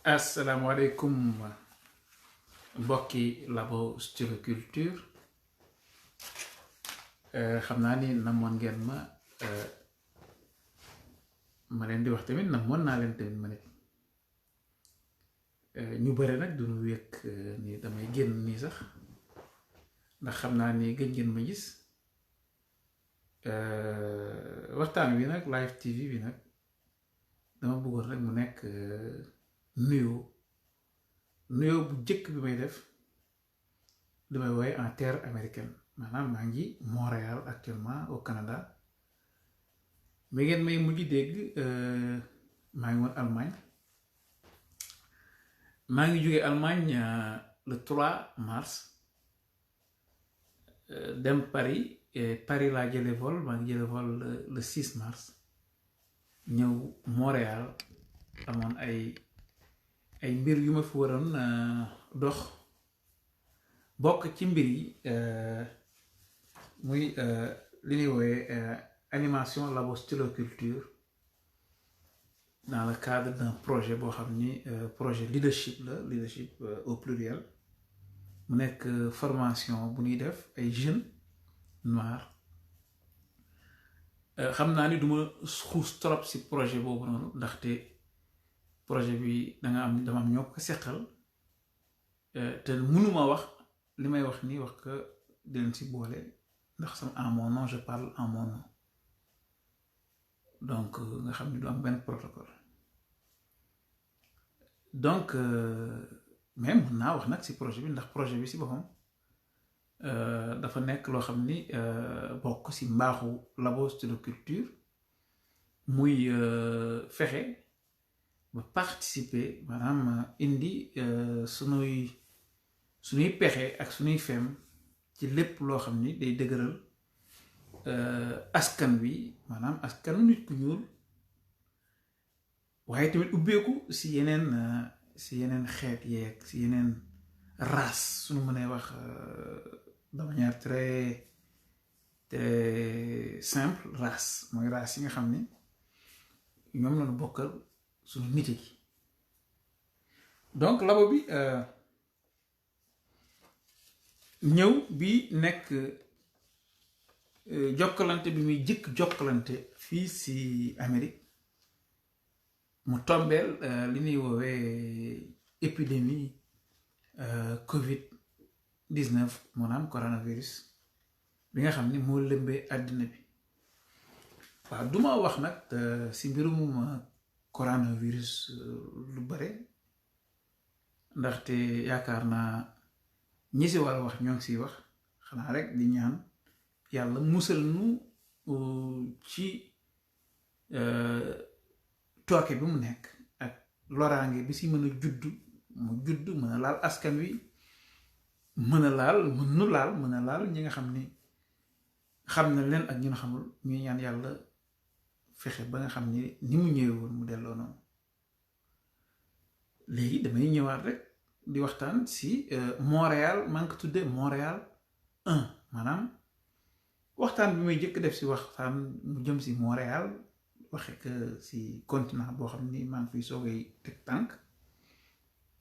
asalaamaaleykum mbokki Labo Styloculture xam naa ni namoon ngeen ma leen di wax tamit namoon naa leen tamit ma nit ñu bëri nag duñu wékk ni damay génn nii sax ndax xam naa ni gëj ngeen ma gis waxtaan wi nag live TV bi nag dama bëggoon rek mu nekk nuyoo bu jëkk bi may def damay wooye en terre américaine maanaam maa ngi Montréal actuellement au Canada mais ngeen may mujj dégg maa ngi woon Allemagne maa ngi jógee Allemagne le 3 mars dem Paris Paris laa jële vol maa ngi jële vol le 6 mars ñëw Montréal amoon ay mbir yu ma fi waroon dox bokk ci mbir yi muy li ñuy woowe animation Labo Styloculture dans le cadre d'un projet boo xam ni projet leadership la leadership au pluriel mu nekk formation bu ñuy def ay jeunes noirs xam naa ni duma xuus trop si projet boobu noonu ndaxte projet bi dama am ñoo ko seqal te mënuma wax li may wax nii wax que di leen si boole ndax sama en mon nom je parle en mon nom donc nga xam ni du am benn protocole donc mais mën naa wax nag si projet bi ndax projet bi si boppam dafa nekk loo xam ni bokk si mbaaxu Labo Styloculture muy fexe ba participer maanaam indi suñuy pexe ak suñuy fem ci lépp loo xam ni day dëgëral askan wi maanaam askanu nit ku ñuul waaye tamit ubbeeku si yeneen xeet yeeg si yeneen race suñu mënee wax de manière très très simple race mooy race yi nga xam ni ñoom lañu bokkal suñu nit gi donc labo bi ñëw bi nekk jokkalante bi muy jëkk jokkalante fii si Amérique mu tombeel li ñuy woowee épidémie Covid-19 maanaam coronavirus bi nga xam ni moo lëmbee àddina bi waaw duma wax nag si mbirum coronavirus lu bare ndaxte yaakaar naa ñi si war a wax ñoo ngi siy wax xanaa rek di ñaan yàlla musal nu ci tooke bi mu nekk ak loraange bi si mën a judd mën a laal askan wi mën a laal ñi nga xam ni xam na leen ak ñu na xamul ñuy ñaan yàlla fexe ba nga xam ni mu ñëwee woon mu delloo noonu léegi damay ñëwaat rek di waxtaan si Montréal maa ngi ko tuddee Montréal 1 maanaam waxtaan bi may jëkk def si waxtaan mu jëm si Montréal waxe que si continent boo xam ni maa ngi fiy soogay teg tànk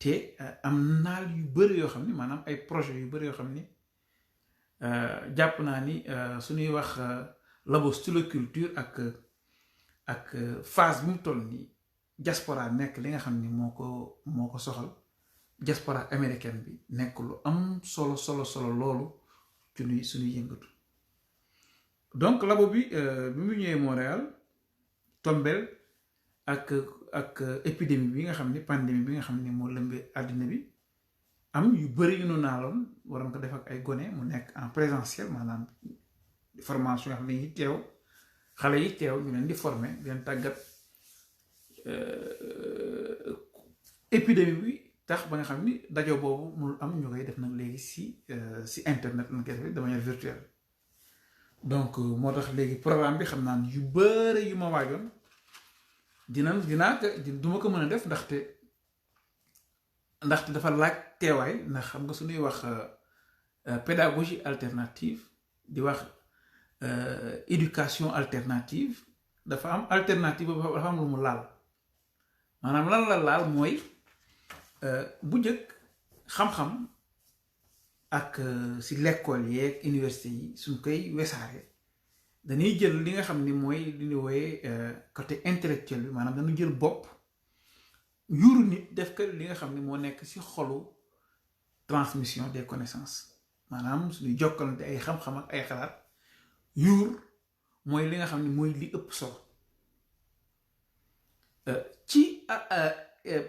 te am naal yu bëri yoo xam ni maanaam ay projet yu bëri yoo xam ni jàpp naa ni suñuy wax Labo Styloculture ak phase bi mu toll nii diaspora nekk li nga xam ni moo ko soxal diaspora américaine bi nekk lu am solo loolu ci suñuy yëngatu donc labo bi mu ñëwee Montréal tombeel ak épidémie bi nga xam ni pandémie bi nga xam ni moo lëmbee àddina bi am yu bëri yu nu naaloon waroon ko def ak ay gone mu nekk en présentiel maanaam formation yoo xam ne teew xale yi teew ñu leen di former di leen tàggat épidémie bi tax ba nga xam ni dajo boobu mënul am ñu koy def nag léegi si internet lañ koy def de manière virtuelle donc moo tax léegi programme bi xam naa yu bëri yu ma waajoon duma ko mën a def ndaxte dafa laaj teewaay ndax xam nga suñuy wax pédagogie alternative di wax éducation alternative dafa am alternative dafa am lu mu laal maanaam lan la laal mooy bu njëkk xam-xam ak si l'école yeeg université yi suñ koy wesaare dañuy jël li nga xam ni mooy li ñuy wooyee côté intellectuel bi maanaam dañu jël bopp yuuru nit def ko li nga xam ni moo nekk si xolu transmission des connaissances maanaam suñuy jokkalante ay xam-xam ak ay xalaat yuur mooy li nga xam ni mooy li ëpp solo ci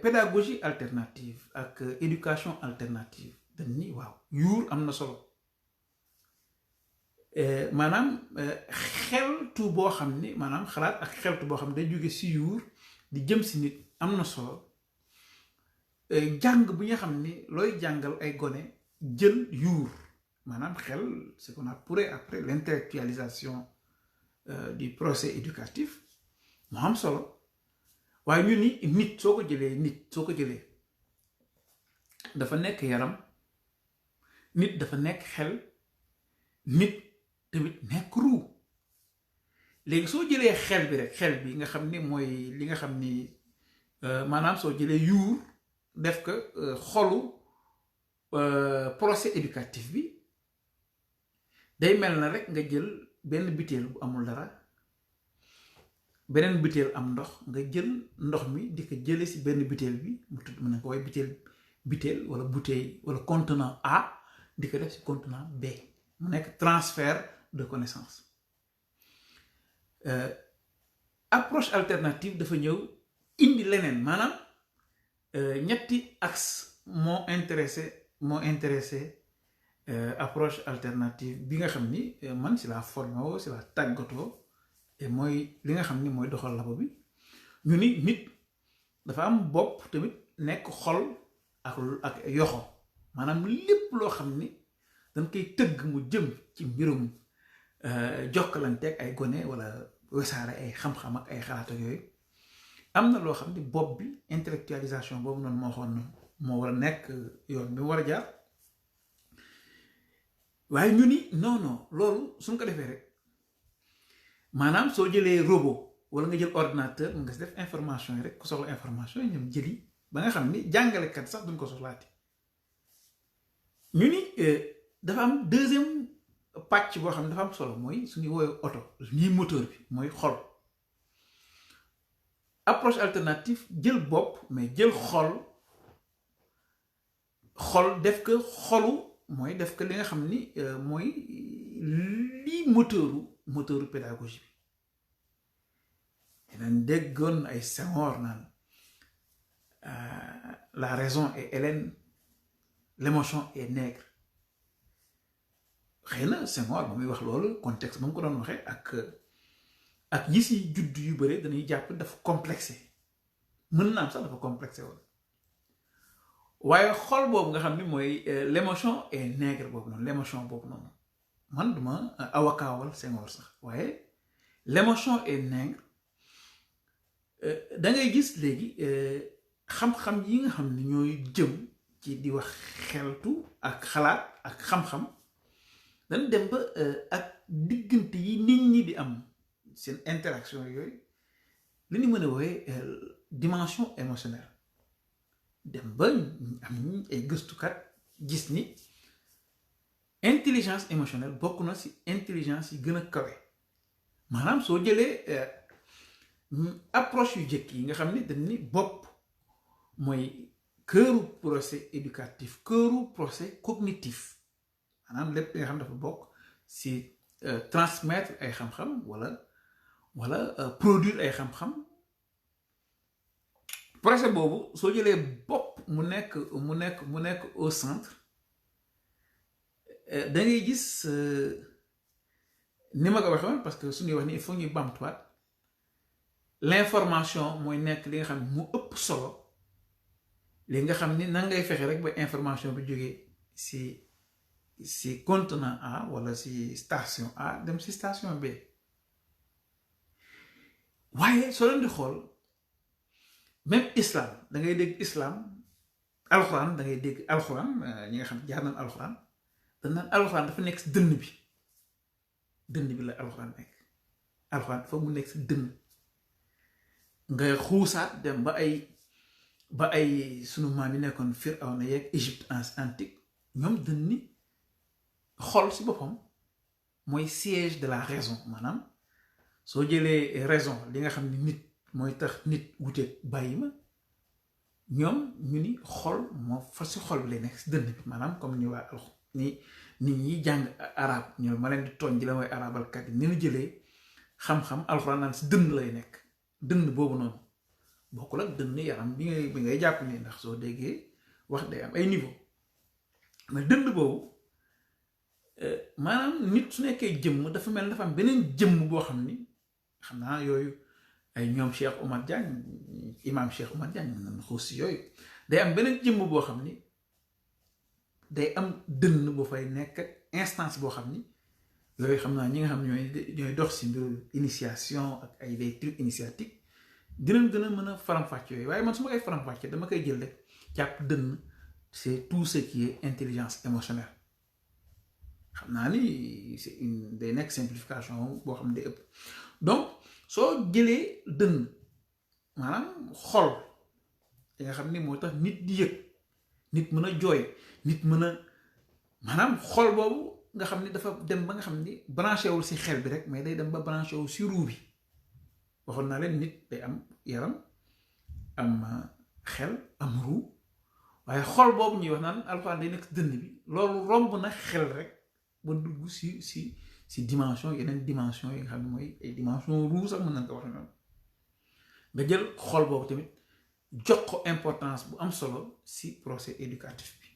pédagogie alternative ak éducation alternative dañ ni waaw yuur am na solo maanaam xeltu boo xam ni maanaam xalaat ak xeltu boo xam ne day jóge si yuur di jëm si nit am na solo jàng bi nga xam ni looy jàngal ay gone jël yuur maanaam xel ce qu'on appelle après l'intellectualisation du procès éducatif moo am solo waaye ñu ni nit soo ko jëlee dafa nekk yaram nit dafa nekk xel nit tamit nekk ruu léegi soo jëlee xel bi rek xel bi nga xam ni mooy li nga xam ni maanaam soo jëlee yuur def ko xolu procès éducatif bi day mel na rek nga jël benn butéel bu amul dara beneen butéel am ndox nga jël ndox mi di ko jële si benn butéel bi mu tudd mën na ko waaye butéel wala bouteille wala contenant A di ko def si contenant B mu nekk transfert de connaissance approche alternative dafa ñëw indi leneen maanaam ñetti axe moo intéressé approche alternative bi nga xam ni man si la formé woo si la tàggatoo et mooy li nga xam ni mooy doxal labo bi ñu ni nit dafa am bopp tamit nekk xol ak yoxo maanaam lépp loo xam ni dañ koy tëgg mu jëm ci mbirum jokkalanteeg ay gone wala wesaare ay xam-xam ak ay xalaat ak yooyu am na loo xam ni bopp bi intellectualisation boobu noonu moo war a nekk yoon bi mu war a jaar waaye ñu ni non loolu suñ ko defee rek maanaam soo jëlee robot wala nga jël ordinateur nga si def information yi rek ku soxla information yi ñoom jëli ba nga xam ni jàngalekat sax duñ ko soxlaati ñu ni dafa am deuxième pàcc boo xam ne dafa am solo mooy suñuy woowee oto ñuy moteur bi mooy xol approche alternative jël bopp mais jël xol def ko xolu mooy def ko li nga xam ni mooy lii moteuru pédagogie bi dañ déggoon ay Senghor naan la raison est hélène l'émotion est nègre xëy na Senghor ba muy wax loolu contexte ba mu ko doon waxee ak yi si judd yu bëri dañuy jàpp dafa complexé mën naa am sax dafa complexé woon waaye xol boobu nga xam ni mooy l'émotion est nègre boobu noonu l'émotion boobu noonu man duma awakaawal Senghor sax waaye l'émotion est nègre da ngay gis léegi xam-xam yi nga xam ni ñooy jëm ci di wax xeltu ak xalaat ak xam-xam dañ dem ba ak diggante yi nit ñi di am seen interaction yooyu li ñu mën a wooye dimension émotionnelle dem ba am ay gëstukat gis ni intelligence émotionnelle bokk na ci intelligence yi gën a kawe maanaam soo jëlee approche yu jëkk yi nga xam ni dañ ni bopp mooy këru procès éducatif këru procès cognitif maanaam lépp li nga xam dafa bokk ci transmettre ay xam-xam wala produire ay xam-xam procès boobu soo jëlee bopp mu nekk au centre da ngay gis ni ma ko waxee woon parce que suñuy wax ni il faut ñuy bamtuwaat l'information mooy nekk li nga xam ne mu ëpp solo li nga xam ni nan ngay fexe rek ba information bi jógee si contenant A wala si station A dem si station B waaye soo leen di xool même islam da ngay dégg islam alxuraan da ngay dégg alxuraan ñi nga xam jaar nañ alxuraan dañ naan alxuraan dafa nekk si dënn bi la alxuraan nekk alxuraan dafa mu nekk si dënn nga xuusaat dem ba ay sunu maam yi nekkoon Firawna yeeg Égypte antique ñoom dañ ni xol si boppam mooy siège de la raison maanaam soo jëlee raison li nga xam ni nit mooy tax nit wuteeg bàyyi ma ñoom ñu ni xol moo fa si xol bi lay nekk si dënn bi maanaam comme ni waa ni nit ñi jàng arab ñoom ma leen di tooñ ji la mooy arabalkat yi ni ñu jëlee xam-xam alxuraan naan si dënn lay nekk dënn boobu noonu bokkul ak dënn yaram bi ngay jàpp ni ndax soo déggee wax day am ay niveau mais dënn boobu maanaam nit su nekkee jëmm dafa mel dafa am beneen jëmm boo xam ni xam naa yooyu ay ñoom Cheikh Oumar Diagne imam Cheikh Oumar Diagne mën nañ xuus si yooyu day am beneen jëmm boo xam ni day am dënn bu fay nekk instance boo xam ni yooyu xam naa ñi nga xam ñooy dox si mbiru initiation ak ay des trucs initiatiques dinañ gën a mën a faram-fàcce yooyu waaye man su ma koy faram-fàcce dama koy jël rek jàpp dënn c'est tout ce qui est intelligence émotionnelle xam naa ni c'est une day nekk simplification boo xam ne day ëpp donc soo jëlee dënn maanaam xol li nga xam ni moo tax nit di yëg nit mën a jooy nit mën a maanaam xol boobu nga xam ni dafa dem ba nga xam ni branché wul si xel bi rek mais day dem ba branché wu si ruu bi waxoon naa leen nit day am yaram am xel am ruu waaye xol boobu ñuy wax naan alxuraan day nekk dënn bi loolu romb na xel rek ba dugg si dimension yeneen dimension yi nga xam ne mooy ay dimension ruu sax mën nañ ko wax noonu nga jël xol boobu tamit jox ko importance bu am solo si procès éducatif bi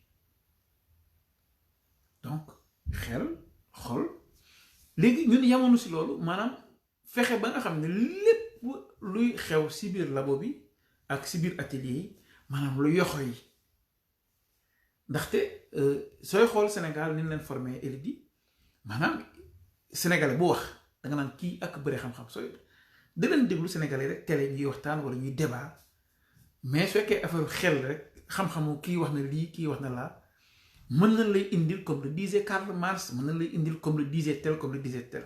donc xel xol léegi ñun yamoonu si loolu maanaam fexe ba nga xam ne lépp luy xew si biir labo bi ak si biir atelier yi maanaam lu yoxo yi ndaxte sooy xool Sénégal ni leen formé élite yi maanaam sénégalais bu wax danga naan kii ak bëri xam-xam sooy da leen déglu sénégalais rek télé ñuy waxtaan wala ñuy débat mais su fekkee affaire xel rek xam-xamu kii wax na lii kii wax na laa mën na lay indil comme le disait Karl Marx mën na lay indil comme le disait tel comme le disait tel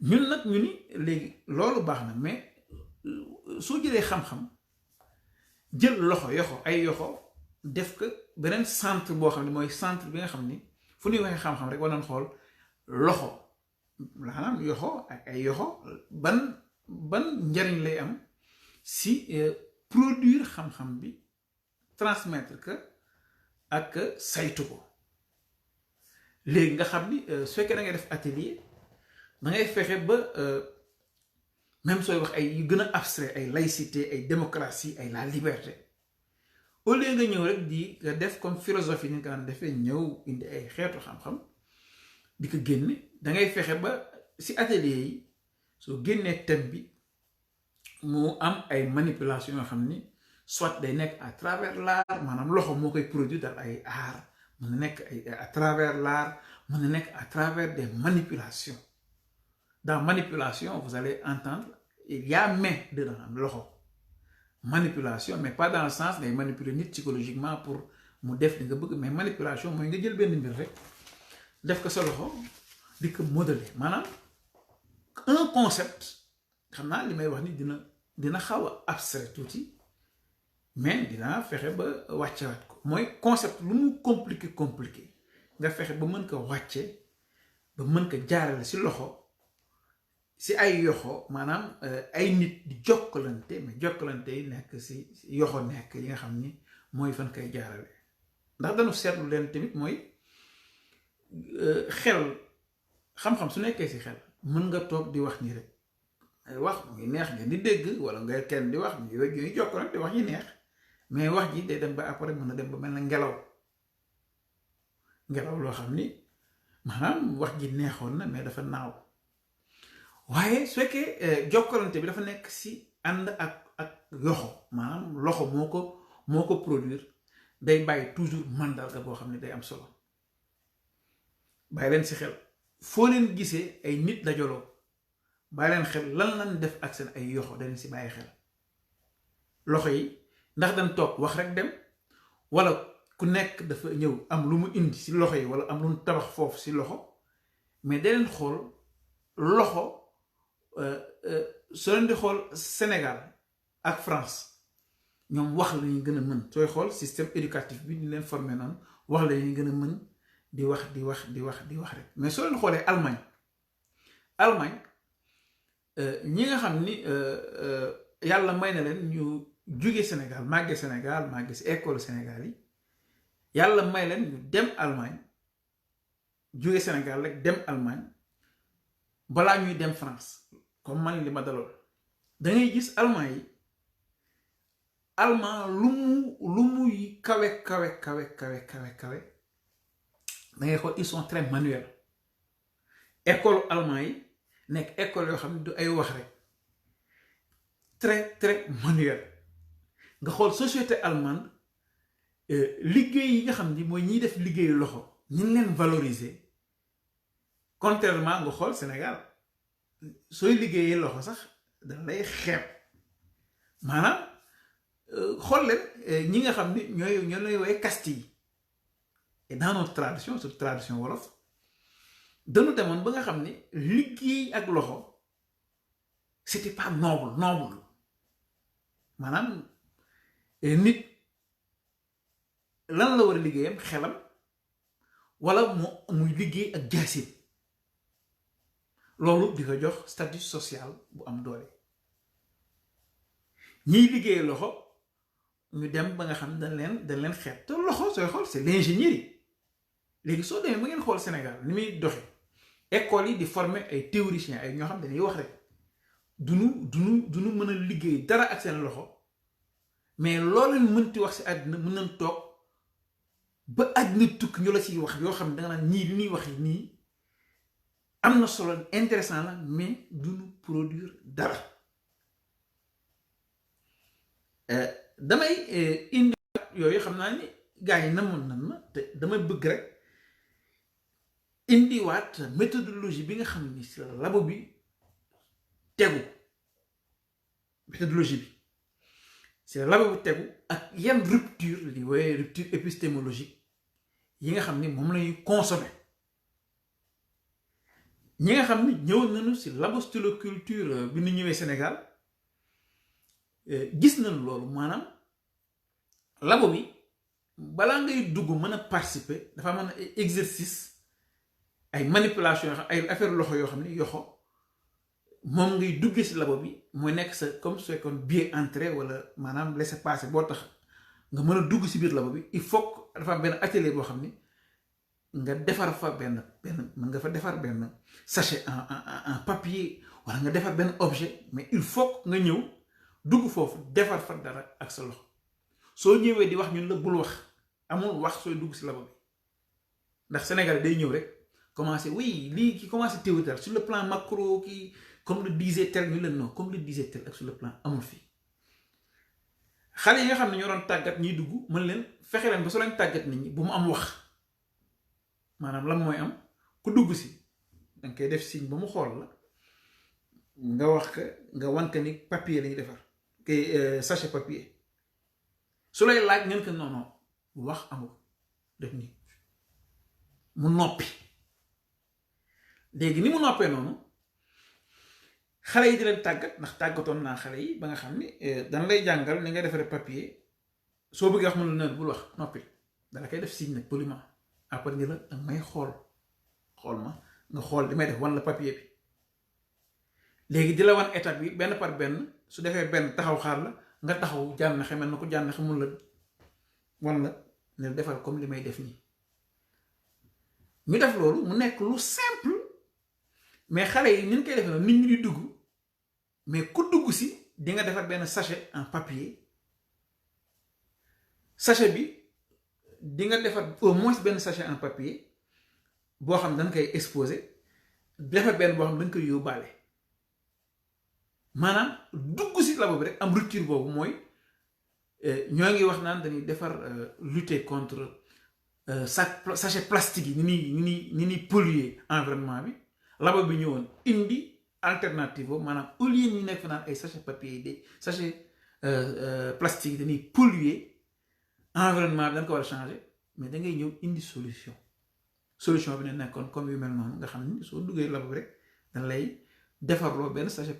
ñun nag ñu ni léegi loolu baax na mais soo jëlee xam-xam jël loxo yoxo ay yoxo def ko beneen centre boo xam ne mooy centre bi nga xam ni fu ñuy waxee xam-xam rek war nañ xool loxo maanaam yoxo ak ay yoxo ban njariñ lay am si produire xam-xam bi transmettre que ak saytu ko léegi nga xam ni su fekkee da ngay def atelier da ngay fexe ba même sooy wax ay yu gën a abstrait ay laïcité ay démocratie ay la liberté au lieu nga ñëw rek di nga def comme philosophie ni nga daan defee ñëw indi ay xeetu xam-xam di ko génne da ngay fexe ba si atelier yi soo génnee thème bi mu am ay manipulation yoo xam ni soit day nekk à travers l'art maanaam loxo moo koy produire dans ay art mën na nekk ay à travers l'art mën na nekk à travers des manipulations dans manipulation vous allez entendre il y a main dedans loxo manipulation mais pas dans le sens ngay manipuler nit psychologiquement pour mu def li nga bëgg mais manipulation mooy nga jël benn mbir rek def ko sa loxo di ko modeler maanaam un concept xam naa li may wax ni dina xaw a abstrait tuuti mais dinaa fexe ba wàccewaat ko mooy concept lu mu compliqué nga fexe ba mën ko wàcce ba mën ko jaarale si loxo si ay yoxo maanaam ay nit di jokkalante mais jokkalante yi nekk si yoxo nekk yi nga xam ni mooy fan koy jaarale ndax dañu seetlu leen tamit mooy xel xam-xam su nekkee si xel mën nga toog di wax nii rek wax mu ngi neex ngeen di dégg wala nga kenn di wax ñuy jokkalante wax yi neex mais wax ji day dem ba après mën na dem ba mel na ngelaw loo xam ni maanaam wax ji neexoon na mais dafa naaw waaye su fekkee jokkalante bi dafa nekk si ànd ak yoxo maanaam loxo moo ko produire day bàyyi toujours mandarga boo xam ne day am solo bàyyi leen si xel foo leen gisee ay nit dajaloo bàyyi leen xel lan lañ def ak seen ay yoxo daleen si bàyyi xel loxo yi ndax dañ toog wax rek dem wala ku nekk dafa ñëw am lu mu indi si loxo yi wala am lu mu tabax foofu si loxo mais da leen xool loxo soo leen di xool Sénégal ak France ñoom wax la ñuy gën a mën sooy xool système éducatif bi ñu leen formé noonu wax la ñuy gën a mën di wax rek mais soo leen xoolee Allemagne ñi nga xam ni yàlla may na leen ñu jóge Sénégal màgge si école Sénégal yi yàlla may leen ñu dem Allemagne jóge Sénégal rek dem Allemagne balaa ñuy dem France comme man li ma daloon da ngay gis allemand lu muy kawe da ngay xool ils sont très manuels école allemand yi nekk école yoo xam ne du ay wax rek très manuel nga xool société allemande liggéey yi nga xam ni mooy ñiy def liggéeyu loxo ñi leen valoriser contrairement nga xool Sénégal sooy liggéeyee loxo sax dañ lay xeeb maanaam xool leen ñi nga xam ni ñoo lay woowee Castille et dans notre tradition surtout tradition wolof dañu demoon ba nga xam ni liggéey ak loxo c'était pas noble maanaam nit lan la war a liggéeyam xelam wala muy liggéey ak jaasim loolu di ko jox statut social bu am doole ñiy liggéey loxo ñu dem ba nga xam dañ leen xeet te loxo sooy xool c'est l'ingénierie léegi soo demee ba ngeen xool Sénégal ni muy doxe école yi di former ay théoriciens ay ñoo xam dañuy wax rek duñu mën a liggéey dara ak seen loxo mais loolu leen mënti wax si àddina mën nañ toog ba àddina tukki ñu la ciy wax yoo xam ne danga naan ñii li ñuy wax nii am na solo intéressant la mais duñu produire dara damay indi yooyu xam naa ni gars yi namoon nan ma te damay bëgg rek indiwaat méthodologie bi nga xam ni si labo bi tegu méthodologie bi si labo bi tegu ak yan rupture li wooye rupture épistémologique yi nga xam ni moom lañuy consommer ñi nga xam ni ñëw nañu si labo styloculture bi ñu ñëwee Sénégal gis nañu loolu maanaam labo bi balaa ngay dugg mën a participer dafa mën a exercice ay manipulation yoo xam ay affaire loxo yoo xam ne yoxo moom ngay duggee si labo bi mooy nekk sa comme su fekkoon billet entrée wala maanaam laissez-passer boo tax nga mën a dugg si biir labo bi il faut que dafa am benn atelier boo xam ni nga defar fa benn mën nga fa defar benn sachet en papier wala nga defar benn objet mais il faut nga ñëw dugg foofu defar fa dara ak sa loxo soo ñëwee di wax ñun la bul wax amul wax sooy dugg si labo bi ndax Sénégal day ñëw rek commencé oui lii ki commencé théorie sur le plan macro qui comme le disait tel ñu leen non comme le disait tel ak sur le plan amul fii xale yi nga xam ne ñoo doon tàggat ñiy dugg mën leen fexe leen ba soo leen tàggat nit ñi bu mu am wax maanaam lan mooy am ku dugg si danga koy def signe ba mu xool la nga wax ka nga wan ka ni papier lañuy defar kay sachet papier su lay laaj ngeen ko non wax amul def nii mu noppi léegi ni mu noppee noonu xale yi di leen tàggat ndax tàggatoon naa xale yi ba nga xam ni dana lay jàngal ni nga defaree papier soo bëggee wax mu la ne bul wax noppi dala koy def signe nag poliment après ni la danga may xool ma nga xool di may def wan la papier bi léegi di la wan étape bi benn par benn su defee benn taxaw xaar la nga taxaw jànn xamel na ko jànn xamul la wan la ne defal comme li may def nii ñu def loolu mu nekk lu simple mais xale yi ni ñu koy defee noonu nit ñi di dugg mais ku dugg si di nga defar benn sachet en papier sachet bi di nga defar au moins benn sachet en papier boo xam dañ koy exposé defar benn boo xam dañ koy yóbbaale maanaam dugg si labo bi rek am rupture boobu mooy ñoo ngi wax naan dañuy defar lutter contre sachet plastique yi ni ñuy polluer environnement bi labo bi ñëwoon indi alternative boobu maanaam au lieu ñu nekk fa naan ay sachet papier yi de sachet plastique yi dañuy polluer environnement bi dañ ko war a changer mais da ngay ñëw indi solution bi ne nekkoon comme yu mel noonu nga xam ni soo duggee labo bi rek dañ lay defarloo benn sachet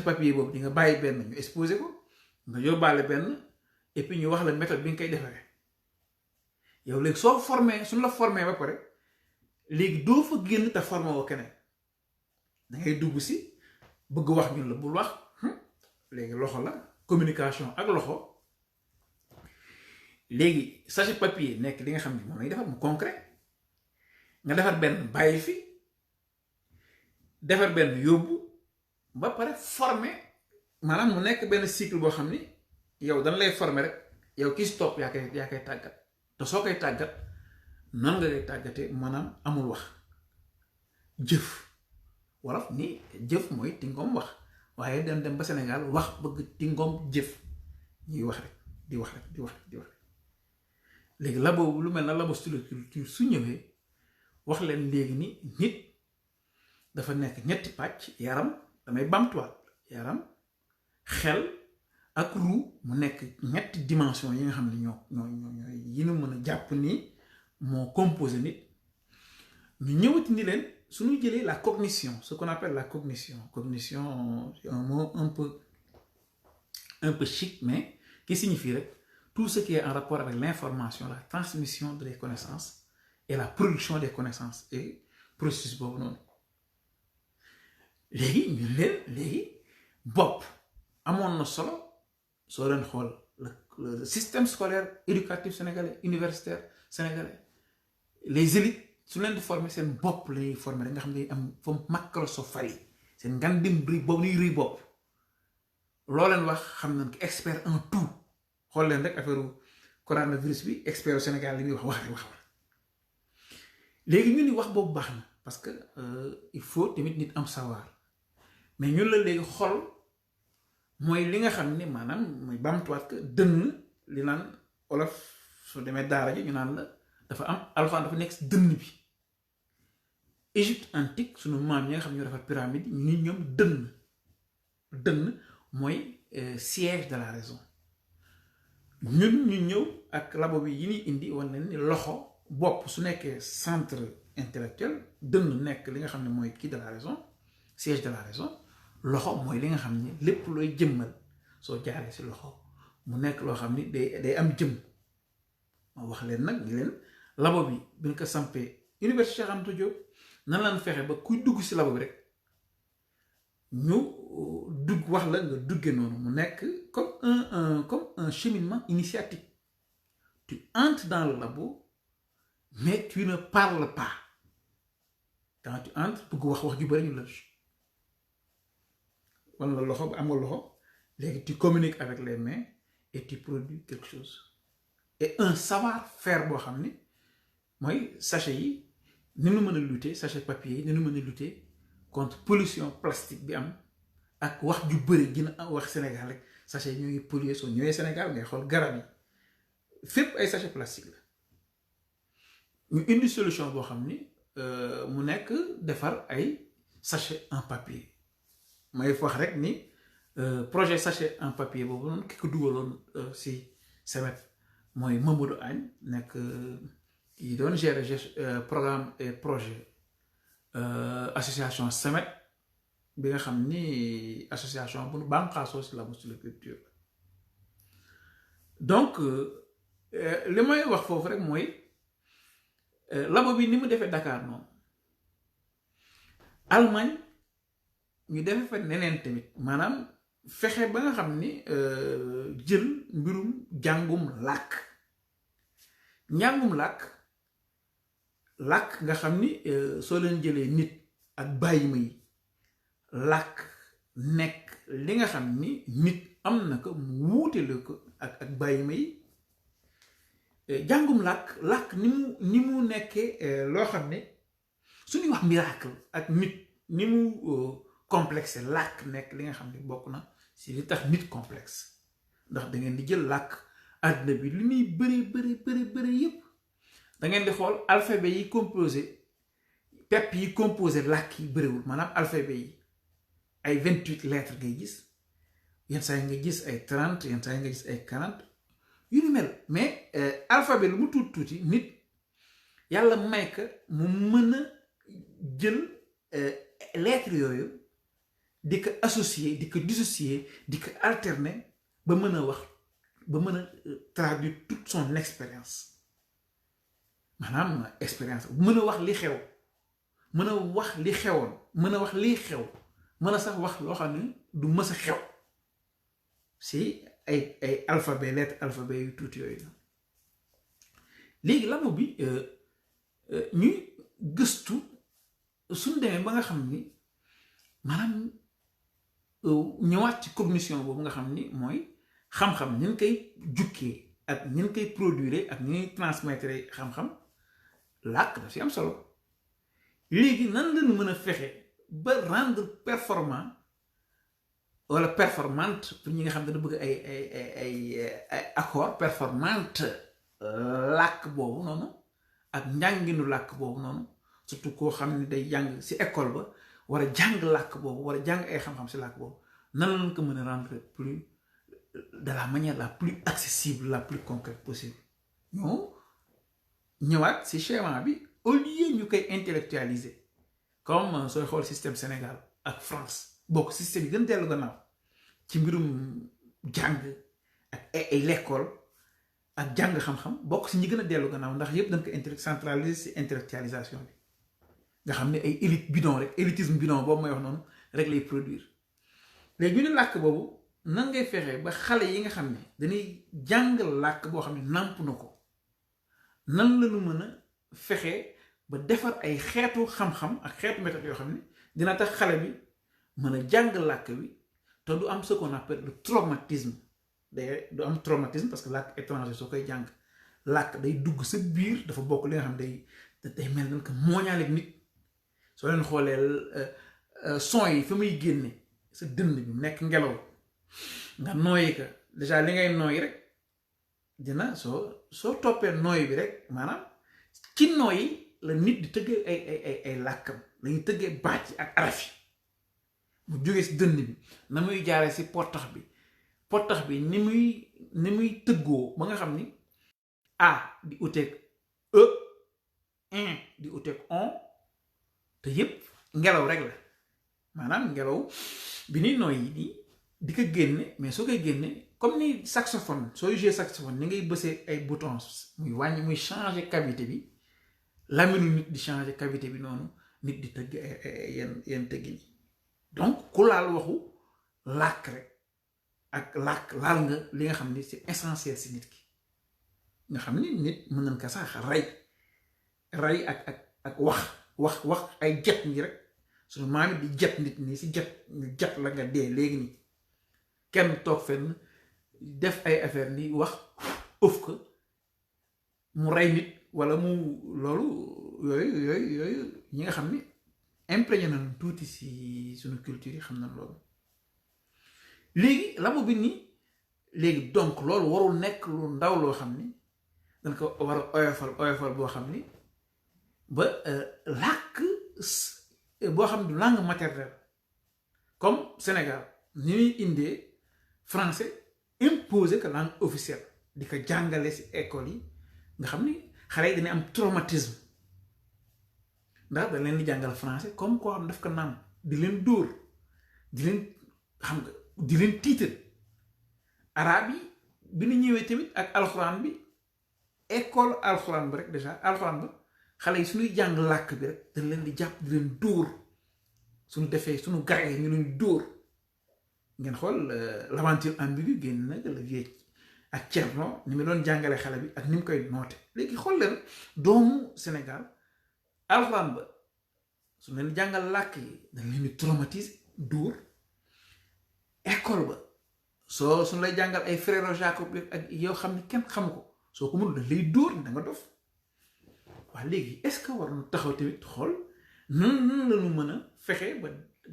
papier boobu di nga bàyyi benn ñu exposé ko nga yóbbaale benn et puis ñu wax la méthode bi nga koy defaree yow léegi soo formé suñ la formé ba pare léegi doo fa génn te formé woo keneen da ngay dugg si bëgg wax ñun la bul wax léegi loxo la communication ak loxo léegi sachet papier nekk li nga xam ne moom lay defar mu concret nga defar benn bàyyi fi defar benn yóbbu ba pare formé maanaam mu nekk benn cycle boo xam ni yow dañ lay formé rek yow ki stop yaa koy tàggat te soo koy tàggat nan nga koy tàggatee maanaam amul wax jëf wolof ni jëf mooy tingoom wax waaye dem ba Sénégal wax bëgg tingoom jëf ñuy wax rek di wax rek di wax rek di wax rek léegi labo lu mel na labo structure su ñëwee wax leen léegi ni nit dafa nekk ñetti pàcc yaram damay bamtuwaat yaram xel ak ruu mu nekk ñetti dimension yi nga xam ne ñoo yi ñu mën a jàpp ni moo composé nit ñu ñëwati ni leen suñu jëlee la cognition ce qu'on appelle la cognition c'est un mot un peu chic mais qui signifie rek tout ce qui est en rapport avec l'information la transmission des connaissances et la production des connaissances et processus boobu noonu léegi ñu leen léegi bopp amoon na solo soo leen xool le système scolaire éducatif sénégalais universitaire sénégalais les élites su leen di former seen bopp la ñuy former rek nga xam ne am fa macrocephali seen ngan dim ri boobu nuy ri bopp loo leen wax xam nañ ko expert en tout xool leen rek affaire coronavirus bi expert au Sénégal li muy wax rek wax léegi ñu ni wax boobu baax na parce que il faut tamit nit am savoir mais ñun la léegi xol mooy li nga xam ne maanaam mooy bamtuwaat que dënn li naan olof su demee daara ji ñu naan la dafa am alxuraan dafa nekk si dënn bi Égypte antique sunu maam yi nga xam ne ñoo defar pyramide ñu ni ñoom dënn mooy siège de la raison ñun ñu ñëw ak labo bi yi ñuy indi wan leen ni loxo bopp su nekkee centre intellectuel dënn nekk li nga xam ne mooy kii de la raison siège de la raison loxo mooy li nga xam ne lépp looy jëmmal soo jaaree si loxo mu nekk loo xam ni day am jëm ma wax leen nag ni leen labo bi bi ñu ko sampee université Cheikh Anta Diop nan lañ fexe ba kuy dugg si labo bi rek ñu dugg wax la nga dugge noonu mu nekk comme un cheminement initiatique tu entres dans le labo mais tu ne parles pas quand tu entres bëgg wax ju bari ñu la wala loxo am nga loxo léegi tu communiques avec les mains et tu produis quelque chose et un savoir-faire boo xam ni mooy sachet yi ni nu mën a lutter sachet papier yi ni nu mën a lutter contre pollution plastique bi am ak wax ju bëri dina wax Sénégal rek sachet yi ñoo ngi polluer soo ñëwee Sénégal ngay xool garab yi fépp ay sachet plastique la ñu indi solution boo xam ni mu nekk defar ay sachet en papier may wax rek ni projet sachet en papier boobu noonu ki ko dugaloon si SEMET mooy Mamadou Agne nekk yi doon gérer programme et projet association SEMET bi nga xam ni association bu nu bànqaasoo si labostiliculture donc li may wax foofu rek mooy labo bi ni mu defee Dakar noonu Allemagne ñu defee fa neneen tamit maanaam fexe ba nga xam ni jël mbirum jàngum làkk nga xam ni soo leen jëlee nit ak bàyyima yi làkk nekk li nga xam ni nit am na ko mu wuutele ko ak bàyyima yi jàngum làkk ni mu nekkee loo xam ne suñuy wax miracle ak nit ni mu complexe làkk nekk li nga xam ne bokk na si li tax nit complexe ndax da ngeen di jël làkk àddina bi li muy bëri yépp da ngeen di xool alphabet yi composé pepp yi composé làkk yi bëriwul maanaam alphabet yi ay 28 lettres ngay gis yenn saa yi nga gis ay 30 yenn saa yi nga gis ay 40 yu ni mel mais alphabet lu mu tuuti nit yàlla may ka mu mën a jël lettres yooyu di ko associer di ko dissocier di ko alterner ba mën a wax ba mën a traduire toute son expérience maanaam expérience mën a wax li xew mën a wax li xewoon mën a wax liy xew mën a sax wax loo xam ne du mës a xew si ay alphabet lettre alphabet yu tuuti yooyu léegi labo bi ñuy gëstu suñ demee ba nga xam ni maanaam ñëwaat ci cognition boobu nga xam ni mooy xam-xam ñu koy jukkee ak ñu koy produire ak ñu ñuy transmettre xam-xam làkk daf si am solo léegi nan lañu mën a fexe ba rendre performant wala performante pour ñi nga xam ne da bëgg ay accord performante làkk boobu noonu ak njànginu làkk boobu noonu surtout koo xam ne day jàng si école ba war a jàng làkk boobu war a jàng ay xam-xam si làkk boobu nan lañ ko mën a rendre plus de la manière la plus accessible la plus concrète possible ñoo ñëwaat si schéma bi au lieu ñu koy intellectualiser comme sooy xool système Sénégal ak France bokk système yi gën dellu gannaaw ci mbirum jàng ak ay l'école ak jàng xam-xam bokk si ñi gën a dellu gannaaw ndax yëpp dañ ko centraliser si intellectualisation bi nga xam ne ay élite bidon rek élitisme bidon boobu may wax noonu rek lay produire léegi ñu ne làkk boobu nan ngay fexee ba xale yi nga xam ne dañuy jàng làkk boo xam ne nàmp na ko nan la ñu mën a fexe ba defar ay xeetu xam-xam ak xeetu méthode yoo xam ne dina tax xale bi mën a jàng làkk bi te du am ce qu'on appelle le traumatisme day du am traumatisme parce que làkk étranger soo koy jàng làkk day dugg sa biir dafa bokk li nga xam day mel na que mooñaale nit soo leen xoolee son yi fa muy génne sa dënn bi nekk ngelaw nga nooyi ka déjà li ngay nooyi rek dina soo toppee nooyi bi rek maanaam ci nooyi la nit di tëggee ay làkkam lañuy tëggee baat yi ak araf yi mu jógee si dënn bi na muy jaaree si pottax bi ni muy tëggoo ba nga xam ni a di uteeg e di uteeg on te yépp ngelaw rek la maanaam ngelaw bi ni nooyi nii di ko génne mais soo koy génne comme ni saxophone sooy jouer saxophone ni ngay bësee ay boutons muy wàññi muy changer cavité bi laminu nit di changer cavité bi noonu nit di tëgg yenn tëggi ni donc ku laal waxu làkk rek ak làkk laal nga li nga xam ni c'est essentiel si nit ki nga xam ni nit mën nañ ko sax rey ak wax ay jet ñi rek suñu maam it di jet nit nii si jet ñu jet la nga dee léegi nii kenn toog fenn def ay affaire ni wax ëf ko mu rey nit wala mu loolu yooyu ñi nga xam ni imprégné nañu tuuti si suñu culture yi xam na loolu léegi labo bi nii léegi donc loolu warul nekk lu ndaw loo xam ni dañ ko war a oyofal boo xam ni ba làkk boo xam ne du langue maternelle comme Sénégal ni ñuy indee français imposé que langue officielle di ko jàngale si école yi nga xam ni xale yi dañuy am traumatisme ndax dañ leen di jàngal français comme koo xam daf ko naan di leen dóor di leen xam nga di leen tiital arabe yi bi ñu ñëwee tamit ak alxuraan bi école alxuraan ba rek déjà alxuraan ba xale yi suñuy jàng làkk bi rek dañ leen di jàpp di leen dóor suñu defee suñu garee ñu leen dóor ngeen xool l'aventure ambiguë génn nag la vie ak Thierno ni mu doon jàngale xale bi ak ni mu koy noote léegi xool leen doomu Sénégal alxuraan ba su leen jàngal làkk yi dañ leen di traumatiser dóor école ba suñu lay jàngal ay frère Jacob ak yoo xam ne kenn xamu ko soo ko mënul dañ lay dóor da nga dof waaw léegi est-ce que war na taxaw tamit xool nan la ñu mën a fexe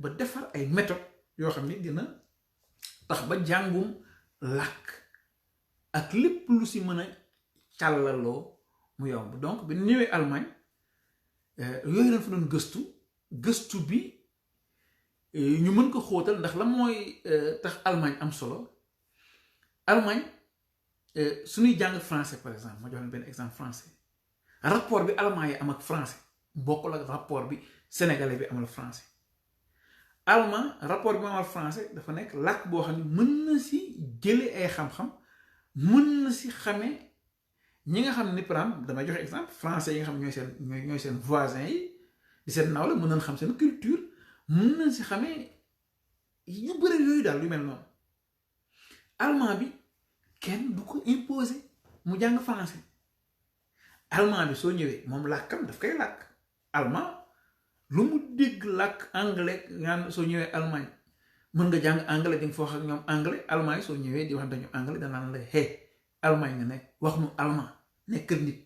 ba defar ay méthode yoo xam ne dina tax ba jàngum làkk ak lépp lu si mën a càllaloo mu yomb donc bi ñëwee Allemagne yooyu lañ fa doon gëstu bi ñu mën ko xóotal ndax la mooy tax Allemagne am solo Allemagne suñuy jàng français par exemple ma jox leen benn exemple français rapport bi allemand yi am ak français bokkul ak rapport bi sénégalais bi amal français allemand rapport bi ma am français dafa nekk làkk boo xam ne mën na si jële ay xam-xam mën na si xamee ñi nga xam ni par exemple damay joxe exemple français yi nga xam ñooy seen voisins yi di seen nawle mën nañ xam seen culture mën nañ si xamee yu bëri yooyu daal yu mel noonu allemand bi kenn du ko imposer mu jàng français allemand bi soo ñëwee moom làkkam daf koy làkk allemand lu mu dégg làkk anglais nga soo ñëwee Allemagne mën nga jàng anglais di nga fa wax ak ñoom anglais allemand yi soo ñëwee di wax dañu anglais danaan la hey Allemagne nga nekk wax nu allemand nekkal nit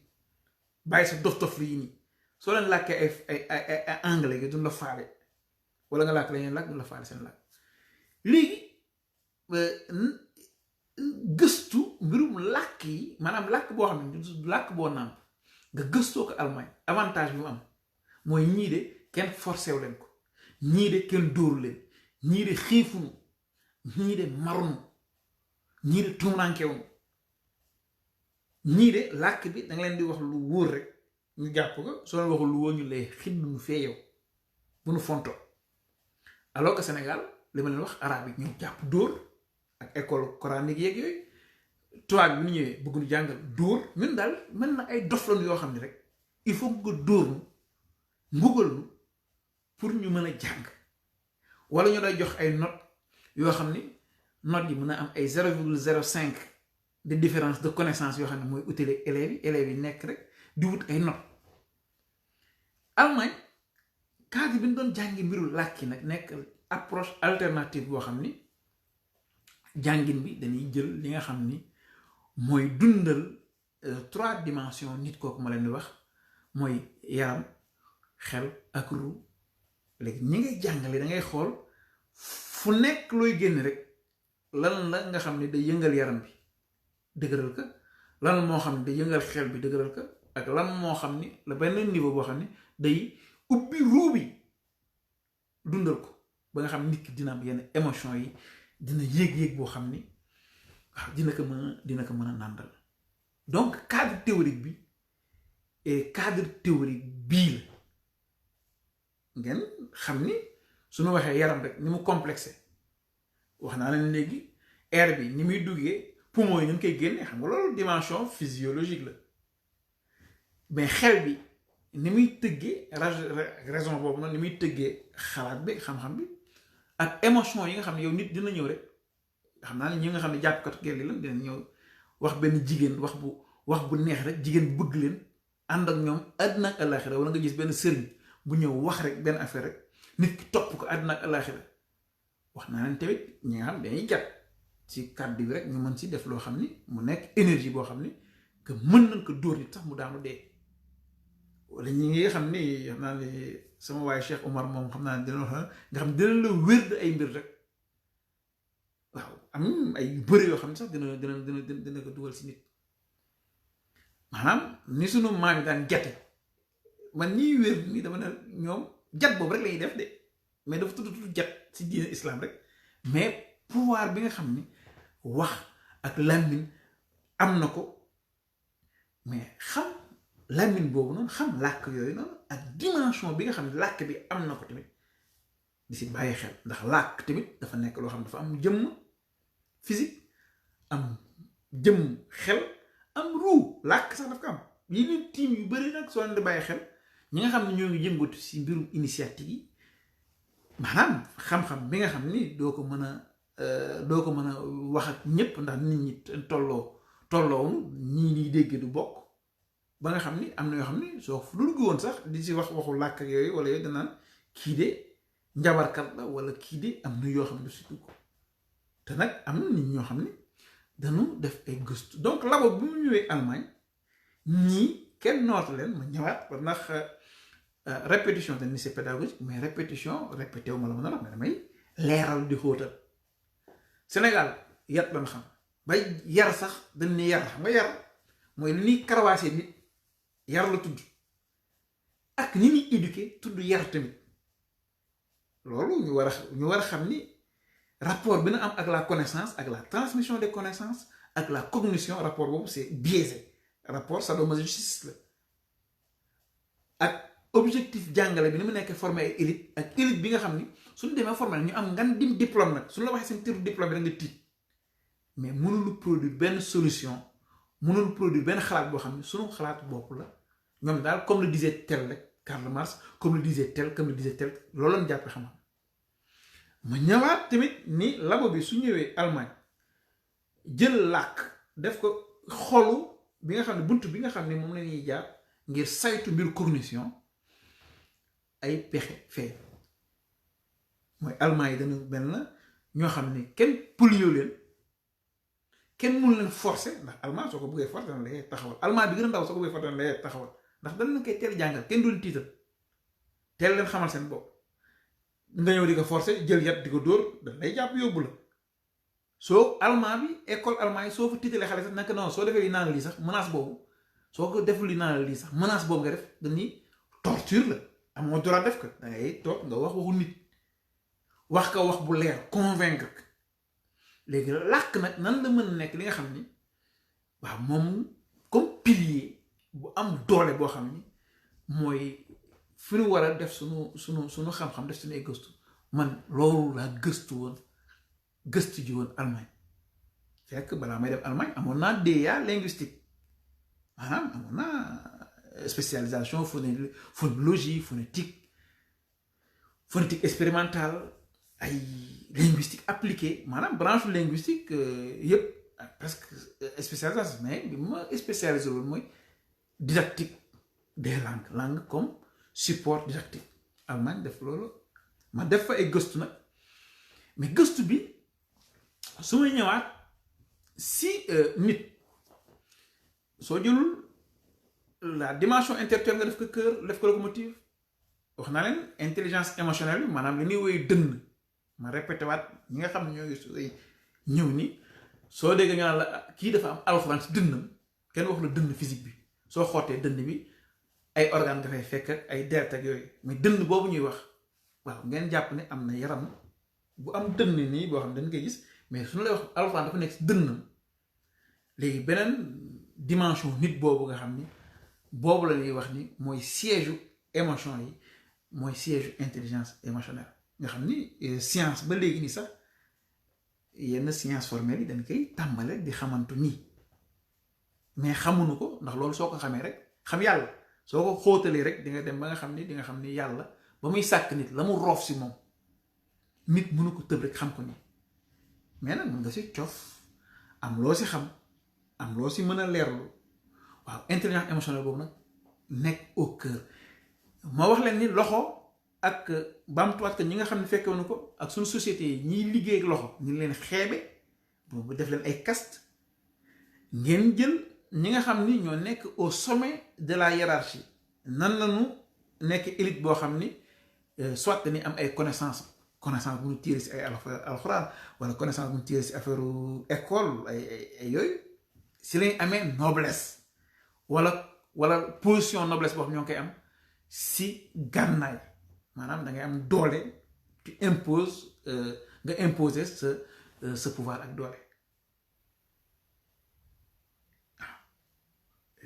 bàyyi sa dof yi nii soo leen làkkee ay anglais gi duñ la faale wala nga làkk la ñuy làkk duñ la faale seen làkk léegi gëstu mbirum làkk yi maanaam làkk boo xam ne làkk boo nàmp nga gëstoo ko Allemagne avantage bi mu am mooy ñii de kenn forcé wu leen ko ñii de kenn dóoru leen ñii de xiifunu ñii de marunu ñii de tumurankewunu ñii de làkk bi da nga leen di wax lu wóor rek ñu jàpp ko soo leen waxul lu wóor ñu lay xidd nu fee yow bu nu fonto alors que Sénégal li ma leen wax arabe yi ñëw jàpp dóor ak école coranique yeeg yooyu tubaab bi ñu ñëwee bëgg nu jàngal dóor ñun daal mën na ay dof lañu yoo xam ne rek il faut nga dóor nu mbugal nu pour ñu mën a jàng wala ñu lay jox ay notes yoo xam ni notes yi mën a am ay 0,05 de différence de connaissance yoo xam ne mooy utile élèves yi nekk rek di wut ay notes Allemagne cadre bi ñu doon jàngi mbiru làkki nag nekk approche alternative boo xam ni jàngin bi dañuy jël li nga xam ni mooy dundal 3 dimensions nit kooku ma leen di wax mooy yaram xel ak ru léegi ñi ngay jàngale da ngay xool fu nekk looy génn rek lan la nga xam ne day yëngal yaram bi dëgëral ko lan moo xam ne day yëngal xel bi dëgëral ko ak lan moo xam ni la benn niveau boo xam ne day ubbi ruu bi dundal ko ba nga xam nit ki dina am yenn émotion yi dina yéeg-yéeg boo xam ni waaw dina ko mën a nàndal donc cadre théorique bi et cadre théorique bii la ngeen xam ni suñu waxee yaram rek ni mu complexé wax naa leen léegi air bi ni muy duggee poumon yi ñu koy génnee xam nga loolu dimension physiologique la mais xel bi ni muy tëggee raison boobu noonu ni muy tëggee xalaat bi xam-xam bi ak émotion yi nga xam ne yow nit dina ñëw rek xam naa ne ñi nga xam ne jàppkat gel la dina ñëw wax benn jigéen wax bu neex rek jigéen bëgg leen ànd ak ñoom àddina ak àllaaxira wala nga gis benn sëriñ bu ñëw wax rek benn affaire rek nit ki topp ko àddina ak àllaaxira wax naa leen tamit ñi nga xam dañuy jàpp ci kàddu bi rek ñu mën ci def loo xam ni mu nekk énergie boo xam ni que mën nañ ko dóor nit sax mu daanu dee wala ñi ngi xam ni xam naa ne sama waaye Cheikh Omar moom xam naa ne dina wax nga xam dina la wér ay mbir rek waaw am ay bëri yoo xam ne sax dina ko dugal si nit maanaam ni sunu maam yi daan jate man ñiy wér nii dama ne ñoom jat boobu rek lañuy def de mais dafa tudd jat si diine islam rek mais pouvoir bi nga xam ni wax ak làmmiñ am na ko mais xam làmmiñ boobu noonu xam làkk yooyu noonu ak dimension bi nga xam ne làkk bi am na ko tamit di si bàyyi xel ndax làkk tamit dafa nekk loo xam ne dafa am jëmm physique am jëmm xel am ruu làkk sax daf ko am yi ñu tiim yu bëri nag soo leen di bàyyi xel ñi nga xam ne ñoo ngi yëngatu si mbirum initiative yi maanaam xam-xam bi nga xam ni doo ko mën a wax ak ñëpp ndax nit ñi tolloo ñii ñuy dégg du bokk ba nga xam ni am na yoo xam ni soo lu dugg woon sax di si wax waxu làkk yooyu wala yooyu danaan kii de njabarkat la wala kii de am na yoo xam ne du si dugg te nag am na nit ñoo xam ne dañu def ay gëstu donc labo bi mu ñëwee Allemagne ñii kenn nootu leen ma ñëwaat ba ndax répétition dañ ni c'est pédagogique mais répété wu ma la mën a wax mais damay leeral di xóotal Sénégal yat lañ xam bay yar sax dañ ni yar xam nga yar mooy li ñuy karawaasee nit yar la tudd ak ni ñuy éduquer tudd yar tamit loolu ñu war a xam ni rapport bi na am ak la connaissance ak la transmission des connaissances ak la cognition rapport boobu c'est biaisé rapport sadomasochiste la ak objectif jàngale bi ni mu nekk former ay élite ak élite bi nga xam ni suñu demee former ñu am ngan dim diplôme nag suñu la waxee seen titre diplôme bi da nga tiit mais mënulu produire benn solution mënulu produire benn xalaat boo xam ne suñu xalaat bopp la ñoom daal comme le disait tel rek Karl Marx comme le disait tel loolu lañ jàppe xam-xam ma ñëwaat tamit ni labo bi su ñëwee Allemagne jël làkk def ko xolu bi nga xam ne bunt bi nga xam ne moom la ñuy jaar ngir saytu mbiru cognition ay pexe fee mooy Allemagne yi dañu mel na ñoo xam ne kenn polio leen kenn mënu leen forcer ndax allemand soo ko bëggee forcer na lay taxawal allemand bi gën a ndaw soo ko bëggee forcer na lay taxawal ndax dañ leen koy teel jàngal kenn du leen tiital teel leen xamal seen bopp nga ñëw di ko forcer jël yat di ko dóor dañ lay jàpp yóbbu la soo allemand bi école allemand yi soo fa tiitalee xale sax naka non soo defee li naan lii sax menace boobu soo ko deful li naan lii sax menace boobu nga def dañuy torture la amoo droit def ko da ngay toog nga wax waxu nit wax ko wax bu leer convaincre léegi làkk nag nan la mën a nekk li nga xam ni waaw moom comme pilier bu am doole boo xam ni mooy fi ñu war a def suñu xam-xam def suñu ay gëstu man loolu laa gëstu ji woon Allemagne fekk balaa may dem Allemagne amoon naa DEA linguistique maanaam amoon naa spécialisation phonologie phonétique expérimentale ay linguistique appliquée maanaam branche linguistique yëpp presque spécialisation mais bi ma spécialisé woon mooy didactique des langues comme support didactique Allemagne def loolu ma def fa ay gëstu nag mais gëstu bi su may ñëwaat si nit soo jëlul la dimension intellectuelle nga def ko cœur def ko locomotive wax naa leen intelligence émotionnelle bi maanaam li ñuy woy dënn ma répété waat ñi nga xam ne ñooy ñëw ni soo dégg ñu naan la kii dafa am alxuraan ci dënnam kenn wax la dënn physique bi soo xootee dënn bi ay organe dafay fekk ak ay deret ak yooyu mais dënn boobu ñuy wax waaw ngeen jàpp ne am na yaram bu am dënn nii boo xam ne dañ koy gis mais suñu lay wax alxuraan dafa nekk ci dënnam léegi beneen dimension nit boobu nga xam ni boobu la ñuy wax ni mooy siège émotion yi mooy siège intelligence émotionnelle nga xam ni science ba léegi nii sax yenn science formelle yi dañ koy tàmbale di xamantu nii mais xamuñu ko ndax loolu soo ko xamee rek xam yàlla soo ko xóotalee rek di nga dem ba nga xam ni di nga xam ni yàlla ba muy sàkk nit la mu roof si moom nit mënu ko tëb rek xam ko nii mais nag mën nga si cof am loo si xam am loo si mën a leerlu waaw intelligence émotionnelle boobu nag nekk au cœur moo wax leen ni loxo ak bamtuwaat que ñi nga xam ne fekke woon ko ak suñu société yi ñiy liggéey ak loxo ñu leen xeebe boobu def leen ay caste ngeen jël ñi nga xam ni ñoo nekk au sommet de la hiérarchie nan lañu nekk élite boo xam ni soit ni am ay connaissance bu ñu tiire si ay alxuraan wala connaissance bu ñu tiire si affaire école ay yooyu si lañ amee noblesse wala position noblesse boo xam ñoo ngi koy am si gànnaay maanaam da ngay am doole tu impose nga imposer sa pouvoir ak doole waaw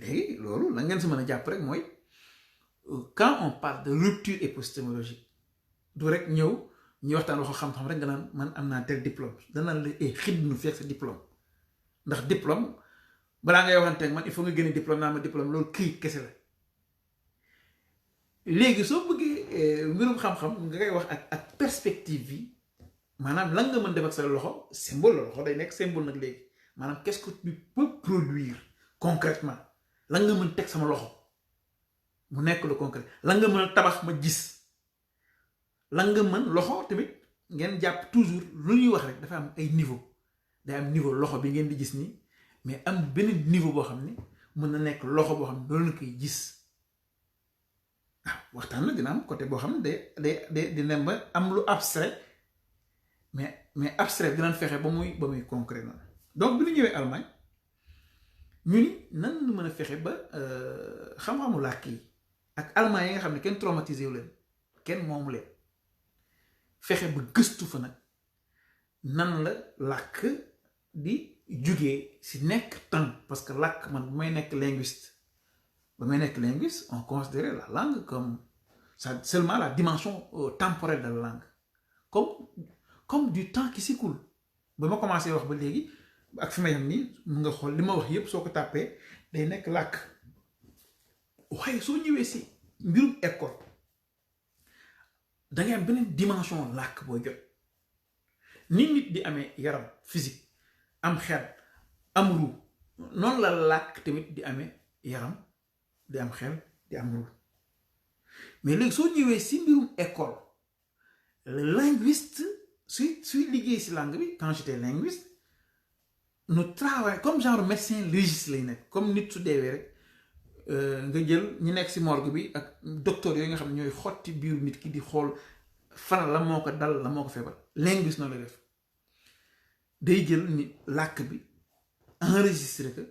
léegi loolu la ngeen si mën a jàpp rek mooy quand on parle de rupture épistémologique du rek ñëw ñu waxtaan waxu xam-xam rek nga naan man am naa tel diplôme danaan la xid nu fekk sa diplôme ndax diplôme balaa ngay waxanteeg man il faut nga génne diplôme naa ma diplôme loolu këyit kese la léegi soo bëggee mbirum xam-xam nga koy wax ak perspective bi maanaam lan nga mën def ak sa loxo symbole la loxo day nekk symbole nag léegi maanaam qu'est-ce que tu peux produire concrètement lan nga mën teg sama loxo mu nekk lu concret lan nga mën a tabax ma gis lan nga mën loxo tamit ngeen jàpp toujours lu ñuy wax rek dafa am ay niveau day am niveau loxo bi ngeen di gis nii mais am benn niveau boo xam ni mën na nekk loxo boo xam ne loolu la koy gis waxtaan na dina am côté boo xam ne day dina ba am lu abstrait mais abstrait dinañ fexe ba muy concret noonu donc bi ñu ñëwee Allemagne ñu ni nan lu mën a fexe ba xam-xamu làkk yi ak allemand yi nga xam ne kenn traumatisé wu leen kenn moomu leen fexe ba gëstu fa nag nan la làkk di jugee si nekk temps parce que làkk man bu may nekk linguiste on considérait la langue comme ça seulement la dimension temporelle de la langue comme du temps qui s'écoule ba ma commencé wax ba léegi ak fi ma yam nii mun nga xool li ma wax yépp soo ko tàppee day nekk làkk waaye soo ñëwee si mbirum école da ngay am beneen dimension làkk boo jot ni nit di amee yaram physique am xel am ruu noonu la làkk tamit di amee yaram di am xel di am ruu mais léegi soo ñëwee si mbirum école le linguiste suy liggéey si langue bi quand j'étais linguiste nous travaillons comme genre médecin légiste lay nekk comme nit su deewee rek nga jël ñi nekk si morgue bi ak docteur yooyu nga xam ne ñooy xotti biir nit ki di xool fan la moo ko dal la moo ko feebar linguiste noonu la def day jël ni làkk bi enregistré ko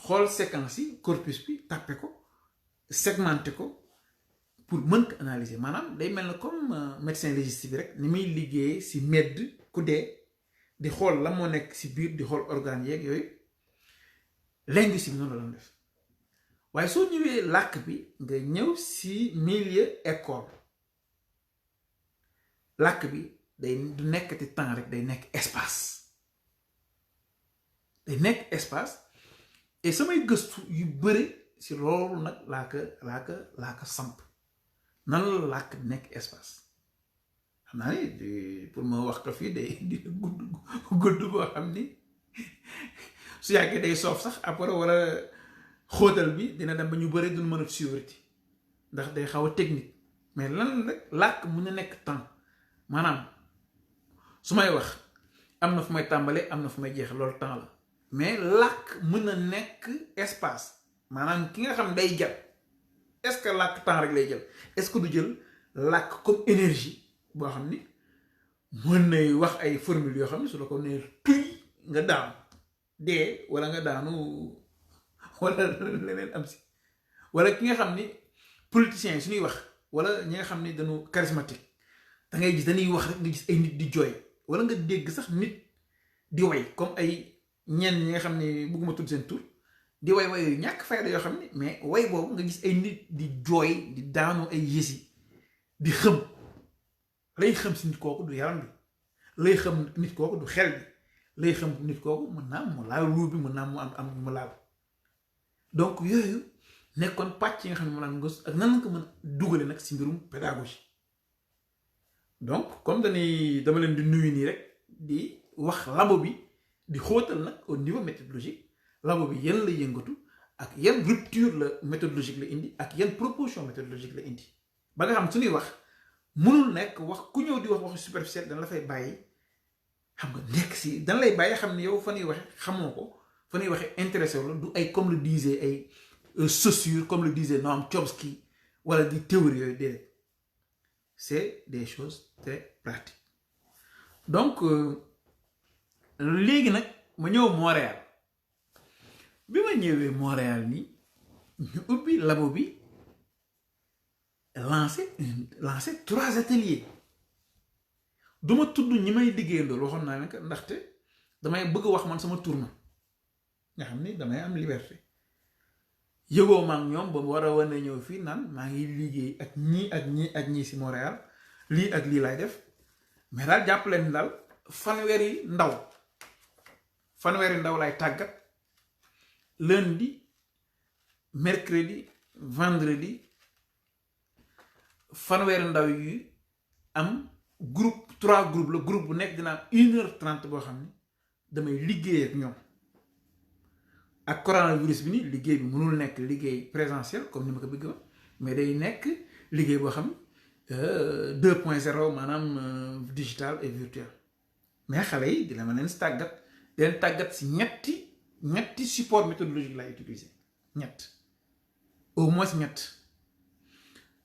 xool séquence yi corpus bi tàppe ko segmenté ko pour mën ko analyser maanaam day mel na comme médecin légiste bi rek ni muy liggéeyee si medd ku dee di xool la moo nekk si biir di xool organes yeeg yooyu linguiste bi noonu la doon def waaye soo ñëwee làkk bi nga ñëw si milieu école làkk bi day du nekkati temps rek day nekk espace day nekk espace et samay gëstu yu bëri si loolu nag laa ko samp nan la làkk nekk espace xam naa ni pour ma wax ko fii day di gudd boo xam ni su yàggee day soof sax après wala xóotal bi dina dem ba ñu bëri duñ mën a suivre ndax day xaw a technique mais lan rek làkk mën na nekk temps maanaam su may wax am na fu may tàmbalee am na fu may jeex loolu temps la mais làkk mën na nekk espace maanaam ki nga xam day jàpp est-ce que làkk temps rek lay jël est-ce que du jël làkk comme énergie boo xam ni mën nay wax ay formule yoo xam ne su la ko nee tuy nga daanu dee wala nga daanu wala leneen am si wala ki nga xam ni politiciens yi suñuy wax wala ñi nga xam ni dañu charismatique da ngay gis dañuy wax rek nga gis ay nit di jooy wala nga dégg sax nit di way comme ay ñenn ñi nga xam ne bëgguma tudd seen tur di way yu ñàkk fayda yoo xam ne mais way boobu nga gis ay nit di jooy di daanu ay yësi di xëm lay xëm si nit kooku du yaram bi lay xëm nit kooku du xel bi lay xëm nit kooku mën naa mu laal ruur bi mën naa mu am mu laal donc yooyu nekkoon pàcc yi nga xam ne mu laan ngës ak nan ko mën dugale nag si mbirum pédagogie donc comme dama leen di nuyu nii rek di wax labo bi di xóotal nag au niveau méthodologique labo bi yan la yëngatu ak yan rupture la méthodologique la indi ak yan proposition méthodologique la indi ba nga xam suñuy wax mënul nekk wax ku ñëw di wax waxu superficiel dana la fay bàyyi xam nga nekk si dana lay bàyyi xam ne yow fa ñuy waxe xamoo ko fa ñuy waxe intéressé la du ay comme le disait ay Saussure comme le disait Noam Chomsky wala di théorie yooyu déedéet c'est des choses très pratiques donc léegi nag ma ñëw Montréal bi ma ñëwee Montréal nii ñu ubbi labo bi lancé 3 ateliers du ma tudd ñi may liggéeyandoo waxoon naa leen que ndaxte damay bëgg wax man sama tour ma nga xam ni damay am liberté yëgoo ma ak ñoom ba mu war a wane ñëw fii naan maa ngi liggéey ak ñii ak ñii ak ñii si Montréal lii ak lii laay def mais daal jàpp leen daal fanweeri ndaw laay tàggat lundi mercredi vendredi fanweeri ndaw yu am groupe 3 groupes la groupe bu nekk dina am 1h30 boo xam ni damay liggéey ak ñoom ak coronavirus bi ni liggéey bi mënul nekk liggéey présentiel comme ni ma ko bëgg woon mais day nekk liggéey boo xam 2.0 maanaam digital et virtuel mais xale yi dina ma leen si tàggat di leen tàggat si ñetti support méthodologique lay utiliser au moins ñett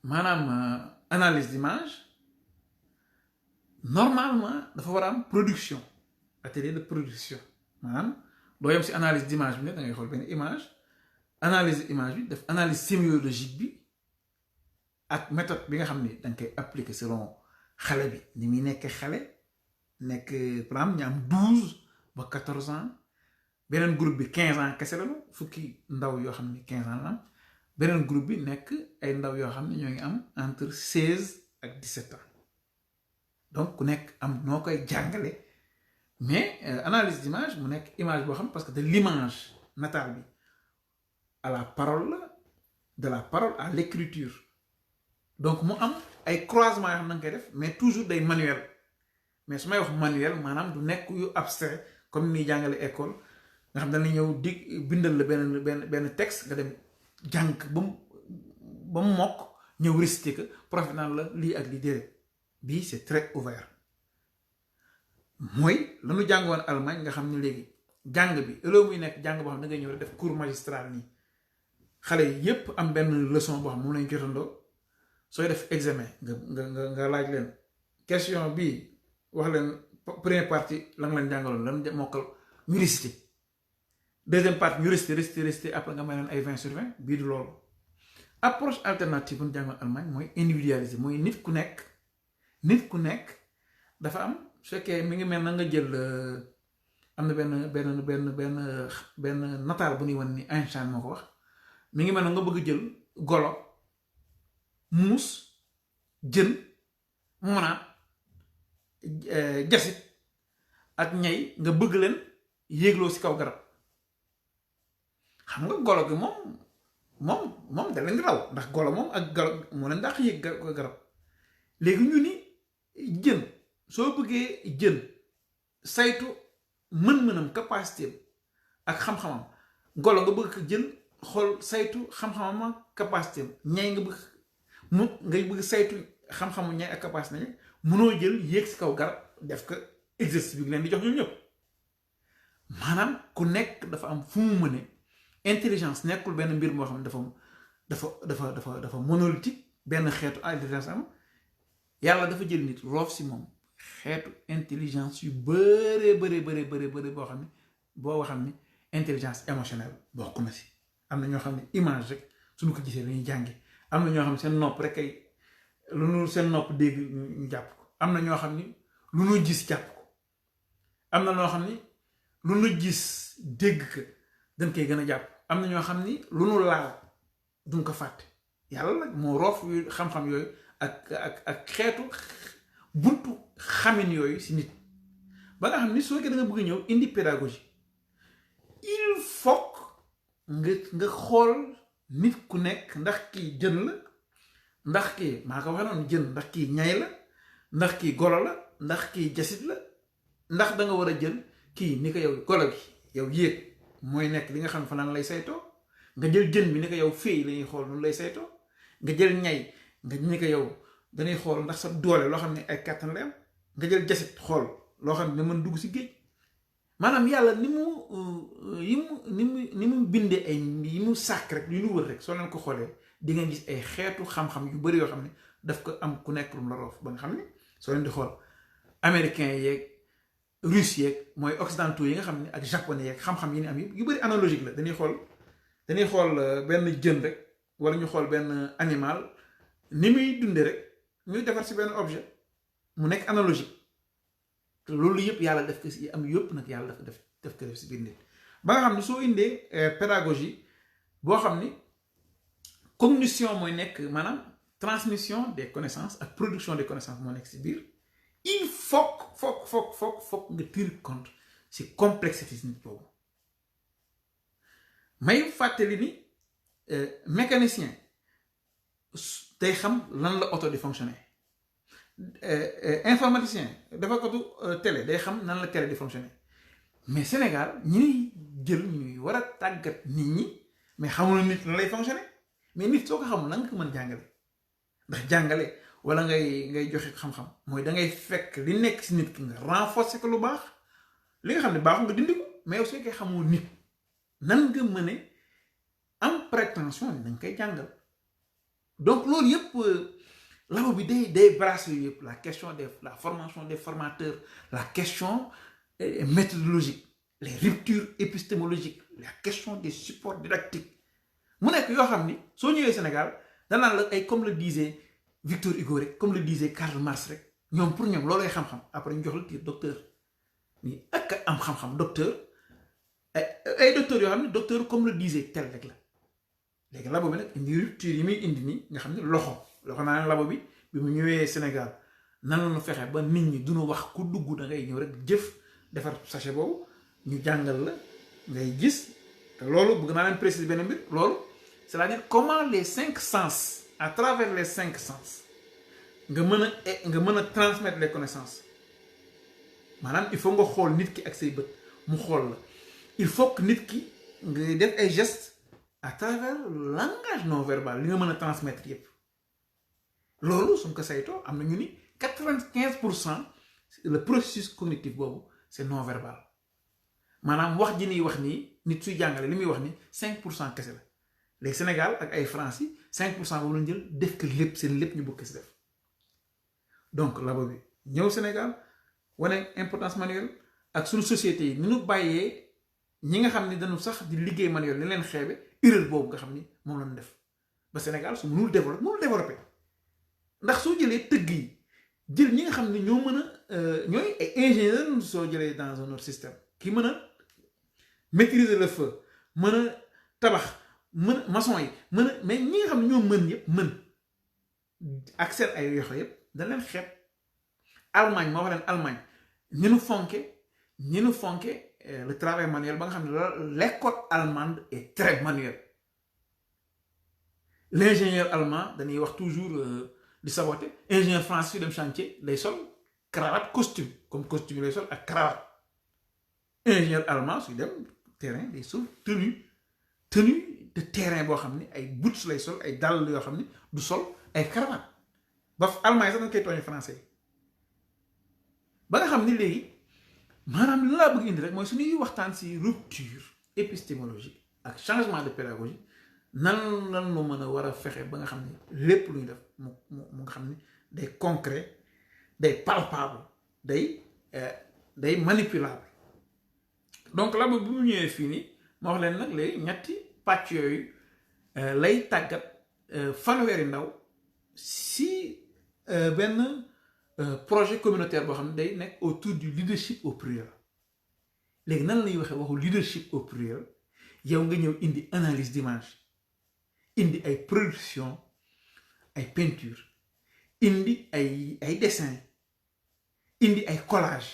maanaam analyse d'image normalement dafa war a am production atelier de production maanaam doo yem si analyse d'image bi ne da ngay xool benn image analyse image bi def analyse sémiologique bi ak méthode bi nga xam ni danga koy appliquer selon xale bi ni muy nekk xale nekk par exemple ñu am 12 ba 14 ans beneen groupe bi 15 ans kese la fukki ndaw yoo xam ni 15 ans la am beneen groupe bi nekk ay ndaw yoo xam ne ñoo ngi am entre 16 ak 17 ans donc ku nekk am noo koy jàngale mais analyse d'image mu nekk image boo xam parce que de l'image natale bi à la parole de la parole à l'écriture donc mu am ay croisement yoo xam na nga koy def mais toujours day manuel mais su may wax manuel maanaam du nekk yu abstrait comme ni jàngale école nga xam dañuy ñëw di bindal la benn texte nga dem jàng ba mu mokk ñëw réciter que prof naan la lii ak lii déedéet bii c'est très ouvert mooy lañu jàngoon Allemagne nga xam ne léegi jàng bi ëllëg muy nekk jàng boo xam da ngay ñëw def cours magistral nii xale yi yépp am benn leçon boo xam moom lañu jotandoo sooy def examen nga laaj leen question bii wax leen première partie la nga leen jàngaloon lan mokkal ñu réciter deuxième partie ñu réciter après nga may leen ay 20 sur 20 bii du loolu approche alternative bu ñu jàngoon Allemagne mooy individualisé mooy nit ku nekk dafa am su fekkee mi ngi mel na nga jël am na benn nataal bu ñuy wan ni Einstein moo ko wax mi ngi mel na nga bëgg jël golo muus jën mona jasit ak ñay nga bëgg leen yéegloo ci kaw garab xam nga golo gi moom da leen di raw ndax golo moom ak garab moo leen dàq yéeg garab léegi ñu ni jën soo bëggee jën saytu mën-mënam capacité ak xam-xamam golo nga bëgg ko jël xool saytu xam-xamam ak capacité ñay ngay bëgg saytu xam-xamu ñay ak capacité mënoo jël yéeg ci kaw garab def ko exercice bi leen di jox ñun ñëpp maanaam ku nekk dafa am fu mu mëne intelligence nekkul benn mbir moo xam ne dafa monolithique benn xeetu intelligence am yàlla dafa jël nit roof si moom xeetu intelligence yu bëree boo xam ne boo xam ne intelligence émotionnelle bokk na si am na ñoo xam ne image rek suñu ko gisee lañuy jànge am na ñoo xam ne seen nopp rek ay lu nu seen nopp dégg ñu jàpp ko am na ñoo xam ni lu nu gis jàpp ko am na ñoo xam ni lu nu gis dégg ko dañ koy gën a jàpp am na ñoo xam ni lu nu laal duñ ko fàtte yàlla nag moo roof yu xam-xam yooyu ak xeetu buntu xamin yooyu si nit ba nga xam ni soo ko da nga bëgg ñëw indi pédagogie il faut nga xool nit ku nekk ndax kii jën la ndax kii maa ko waxee noonu jën ndax kii ñay la ndax kii golo la ndax kii jasit la ndax da nga war a jël kii ni ko yow golo gi yow yéeg mooy nekk li nga xam fa nan lay saytoo nga jël jën bi ni ko yow féey la ñuy xool nu lay saytoo nga jël ñay nga ni ko yow dañuy xool ndax sa doole loo xam ne ay kàttan la am nga jël jasit xool loo xam ne mën dugg si géej maanaam yàlla ni mu bindee ay yi mu sàkk rek yu ñu wër rek soo leen ko xoolee di nga gis ay xeetu xam-xam yu bari yoo xam ne daf ko am ku nekk lu mu la roof ba nga xam ne soo leen di xool américain yeeg russe yeeg mooy occidentaux yi nga xam ne ak japonais yeeg xam-xam yi ni am yu bari analogique la dañuy xool benn jën rek wala ñu xool benn animal ni muy dunde rek ñuy defar si benn objet mu nekk analogique te loolu yëpp yàlla def ko si am yëpp nag yàlla def ko def si biir nit ba nga xam ne soo indee pédagogie boo xam ni cognition mooy nekk maanaam transmission des connaissances ak production des connaissances moo nekk si biir il faut nga tenir compte si complexité si nit boobu may fàttali ni mécanicien day xam lan la oto di fonctionner informaticien dafa ko télé day xam nan la télé di fonctionner mais Sénégal ñuy jël ñuy war a tàggat nit ñi mais xamul nit lan lay fonctionner mais nit soo ko xamul na nga ko mën jàngale ndax jàngale wala ngay joxe xam-xam mooy da ngay fekk li nekk si nit ki nga renforcer ko lu baax li nga xam ne baaxul nga dindi ko mais yow su fekkee xamul nit nan nga mën a am prétention ni dañ koy jàngal donc loolu yëpp labo bi day brasse yooyu yëpp la question de la formation des formateurs la question méthodologique les ruptures épistémologiques la question des supports didactiques mu nekk yoo xam ni soo ñëwee Sénégal danaan la ay comme le disait Victor Hugo rek comme le disait Karl Marx rek ñoom pour ñoom loolay xam-xam après ñu jox la titre docteur ni ak am xam-xam docteur ay docteurs yoo xam ne docteur comme le disait tel rek la léegi labo bi nag indi rupture yi muy indi nii nga xam ne loxo naa labo bi mu ñëwee Sénégal nan la ñu fexe ba nit ñi duñu wax ku dugg da ngay ñëw rek jëf defar sachet boobu ñu jàngal la ngay gis te loolu bëgg naa leen préciser benn mbir loolu c'est-à-dire comment les 5 sens à travers les 5 sens nga mën a transmettre les connaissances maanaam il faut nga xool nit ki ak say bët mu xool la il faut que nit ki nga def ay gestes à travers le langage non verbal li nga mën a transmettre yépp loolu suñ ko saytoo am na ñu ni 95% le processus cognitif boobu c'est non verbal maanaam wax ji niy wax nii nit suy jàngale li muy wax ni 5% kese la léegi Sénégal ak ay France yi 5% boobu lañ jël def ko lépp seen lépp ñu bëgg si def donc labo bi ñëw Sénégal wane importance manuel ak suñu société yi ni ñu bàyyee ñi nga xam ni dañu sax di liggéey manuel ni leen xeebe erreur boobu nga xam ni moom lañu def ba Sénégal su mënul développer ndax soo jëlee tëgg yi jël ñi nga xam ne ñoo mën a ñooy ay ingénieur soo jëlee dans un autre système ki mën a maîtriser le feu mën a tabax mën maçon yi mën a mais ñi nga xam ne ñoo mën yëpp mën ak seen ay yoxo yëpp dañ leen xeeb Allemagne moo wax leen Allemagne ñi nu fonke le travail manuel ba nga xam ne l'école allemande est très manuelle l'ingénieur allemand dañuy wax toujours di saboter ingénieur français su dem chantier lay sol cravate costume comme costume lay sol ak cravate ingénieur allemand su dem terrain day sol tenue de terrain boo xam ne ay boots lay sol ay dàll yoo xam ne du sol ay cravate ba allemand sax dañ koy tooñu français ba nga xam ni léegi maanaam li laa bëgg indi rek mooy suñuy waxtaan si rupture épistémologique ak changement de pédagogie nan lan moo mën a war a fexe ba nga xam ne lépp lu ñu def mu nga xam ne day concret day palpable day manipulable donc labo bu mu ñëwee fii nii ma wax leen nag léegi ñetti pàcc yooyu lay tàggat fanweeri ndaw si benn projet communautaire boo xam ne day nekk autour du leadership au pluriel léegi nan lañuy waxee waxu leadership au pluriel yow nga ñëw indi analyse d'image indi ay production ay peinture indi ay dessin indi ay collage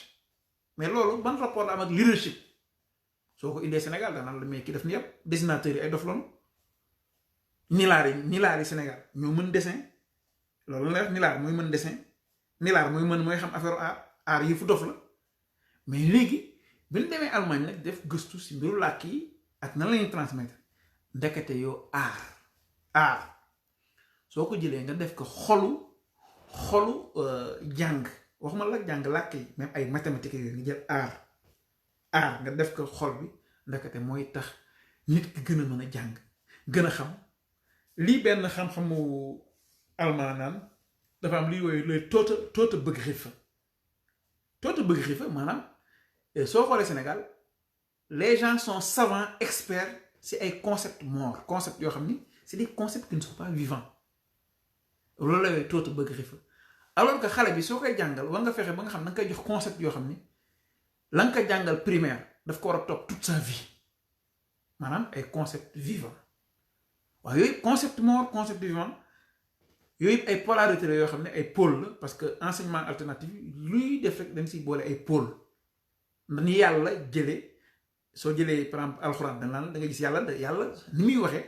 mais loolu ban rapport la am ak leadership soo ko indee Sénégal danaan la mais ki def ni yëpp dessinateurs yi ay dof lanu nilaar yi Sénégal ñoo mën dessin loolu la def nilaar mooy mën dessin nilaar mooy xam affaire art yi fu dof la mais léegi bi ñu demee Allemagne nag def gëstu si mbiru làkk yi ak nan lañuy transmettre ndekete yow art soo ko jëlee nga def ko xolu jàng waxuma la jàng làkk yi même ay mathématiques yooyu nga jël art nga def ko xol bi ndekete mooy tax nit ki gën a mën a jàng gën a xam lii benn xam-xamu allemand naan dafa am luy wooyu looy toota Begriff maanaam soo xoolee Sénégal les gens sont savants experts si ay concepts morts concepts yoo xam ni c'est des concepts qui ne sont pas vivants loolu la wooyu toota Begriff alors que xale bi soo koy jàngal war nga fexe ba nga xam da nga koy jox concept yoo xam ni la nga ko jàngal primaire daf ko war a topp toute sa vie maanaam ay concepts vivants waaw yooyu concept mort concept vivant yooyu ay polarité la yoo xam ne ay pôle la parce que enseignement alternatif luy def rek dañ siy boole ay pôle ni yàlla jëlee soo jëlee par exemple alxuraan da nga gis yàlla ni muy waxee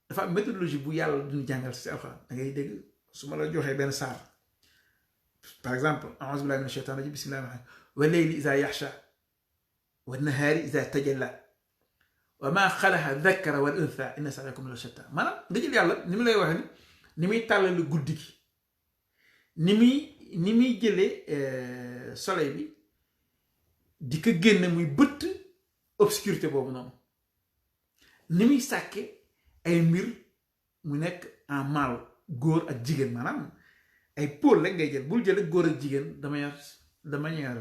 dafa am méthodologie bu yàlla duñu jàngal si alxuraan da ngay dégg su ma la joxee benn saar par exemple a'uuzu billahi mina shaytaani rajiim bismillahi rahmaani rahiim wa layli iza yaxsha wa nahaari iza tajalla wa maa xalaqa dhakara wal untha inna sa'yakum la shatta maanaam nga jël yàlla ni mu lay waxee ni muy tàllali guddi gi ni muy jëlee soleil bi di ko génne muy bëtt obscurité boobu noonu ni muy sàkke ay mbir mu nekk en mal góor ak jigéen maanaam ay pôle rek ngay jël bul jël góor ak jigéen de manière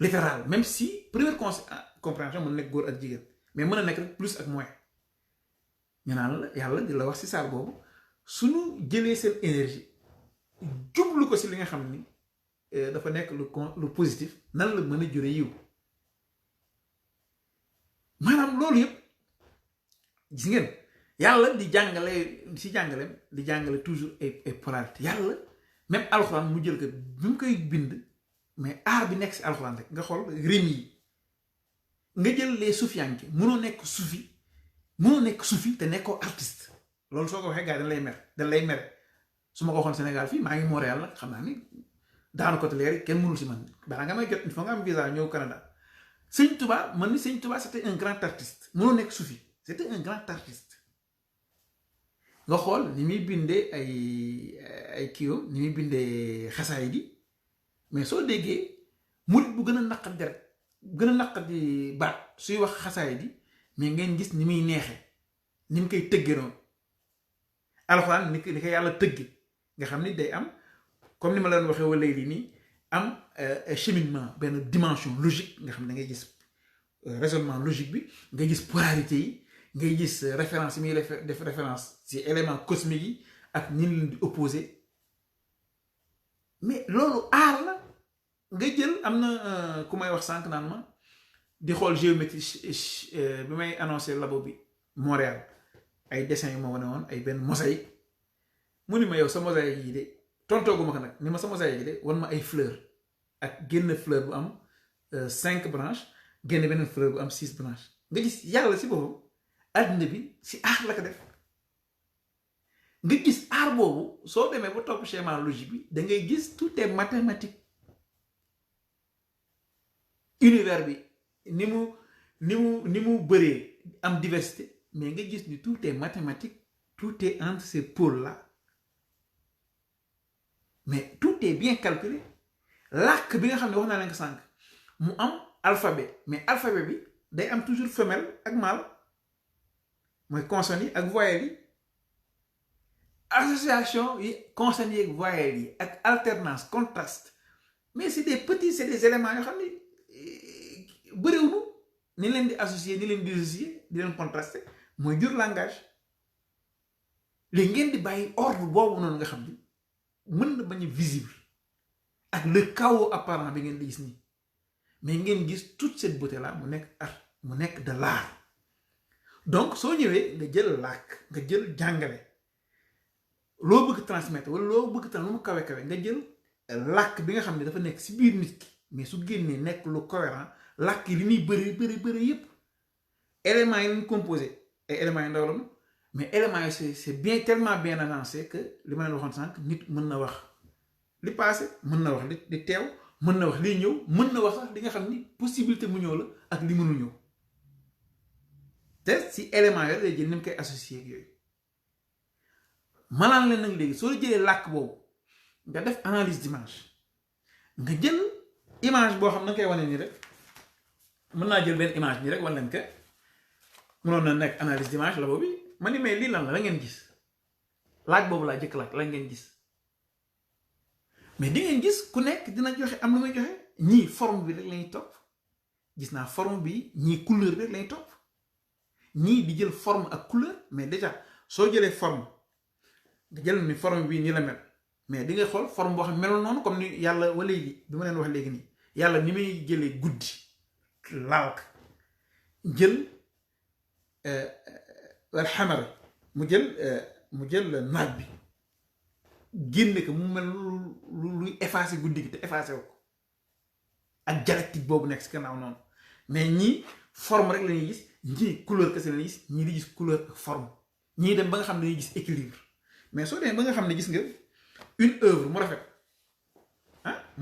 littérale même si première compréhension mën nekk góor ak jigéen mais mën a nekk rek plus ak moins ñu naan la yàlla di la wax si saar boobu suñu jëlee seen énergie jublu ko si li nga xam ni dafa nekk lu positif nan la mën a jure yiw maanaam loolu yëpp gis ngeen yàlla di jàngale si jàngaleem di jàngale toujours ay polarité yàlla même alxuraan mu jël ko bi mu koy bind mais aar bi nekk si alxuraan rek nga xool rim yi nga jël les sufiyanke mënoo nekk sufi te nekkoo artiste loolu soo ko waxee gars yi dañ lay mere su ma ko waxoon Sénégal fii maa ngi Montréal nag xam naa ni daanu côté leer kenn mënul si man balaa nga may jot il faut nga am visa ñëw Canada Sëñ Touba man ni Sëñ Touba c'était un grand artiste mënoo nekk sufi c'était un grand artiste nga xool ni muy bindee ay kiiwam ni muy bindee xasaay di mais soo déggee murit bu gën a naqat deret gën a naqat di baat suy wax xasaay di mais ngeen gis ni muy neexe ni mu koy tëgge noonu alxuraan ni ko yàlla tëgge nga xam ni day am comme ni ma leen waxee wala léegi nii am cheminement benn dimension logique nga xam ne da ngay gis raisonnement logique bi ngay gis polarité yi ngay gis référence yi muy def référence ci élément cosmique yi ak ñi leen di opposé mais loolu aar la nga jël am na ku may wax sànq naan ma di xool géométrie bi may annoncé labo bi Montréal ay dessin yu ma wane woon ay benn mosaïque mu ni ma yow sa mosaïque yi de tontoogu ma ko nag ni ma sa mosaïque yi de wan ma ay fleur ak génn fleur bu am 5 branches génn beneen fleur bu am 6 branches nga gis yàlla si boppam àddina bi si aar la ko def nga gis aar boobu soo demee ba topp schéma logique bi da ngay gis tout est mathématique univers bi ni mu bëree am diversité mais nga gis ni tout est mathématique tout est entre ces pôles là mais tout est bien calculé làkk bi nga xam ne wax naa leen ko sànq mu am alphabet mais alphabet bi day am toujours femelle ak mâle mooy consonnes yi ak voyelles yi association yi consonnes yi ak voyelles yi ak alternance contraste mais c'est des éléments yoo xam ne bëriwunu ni leen di associer ni leen di dissocier di leen contraster mooy jur langage léegi ngeen di bàyyi ordre boobu noonu nga xam ni mën na bañ a visible ak le chaos apparent bi ngeen di gis nii mais ngeen gis toute cette beauté là mu nekk art mu nekk de l'art donc soo ñëwee nga jël làkk nga jël jàngale loo bëgg transmettre wala loo bëgg lu mu kawe nga jël làkk bi nga xam ne dafa nekk si biir nit ki mais su génnee nekk lu cohérent làkk yi li muy bëri yépp éléments yi ñu composé ay éléments yu ndaw la mais éléments yi c'est bien tellement bien avancé que li ma leen waxoon sànq nit mën na wax li passé mën na wax li teew mën na wax liy ñëw mën na wax sax li nga xam ni possibilité mu ñëw la ak li mënul ñëw te si éléments yooyu lay jël ni mu koy associé ak yooyu maanaam leen nag léegi soo jëlee làkk boobu nga def analyse d'image nga jël image boo xam na nga koy wane nii rek mën naa jël benn image nii rek wan leen que mënoon na nekk analyse d'image la boobu ma ni mais lii lan la ngeen gis laaj boobu laa jëkk laaj la ngeen gis mais di ngeen gis ku nekk dina joxe am lu muy joxe ñii forme bi rek lañuy topp gis naa forme bi ñii couleur bi rek lañuy topp ñii di jël forme ak couleur mais déjà soo jëlee forme nga jël ni forme bi nii la mel mais di nga xool forme boo xam ne meloon noonu comme ni yàlla wala léegi bi ma leen wax léegi nii yàlla ni muy jëlee guddi laal ko jël wal xamara mu jël naaj bi génne ko mu mel luy effacé guddi gi te effacé wu ko ak dialectique boobu nekk si gannaaw noonu mais ñii forme rek la ñuy gis ñii couleur kese la ñuy gis ñii di gis couleur ak forme ñii dem ba nga xam ne dañuy gis équilibre mais soo demee ba nga xam ne gis nga une œuvre mu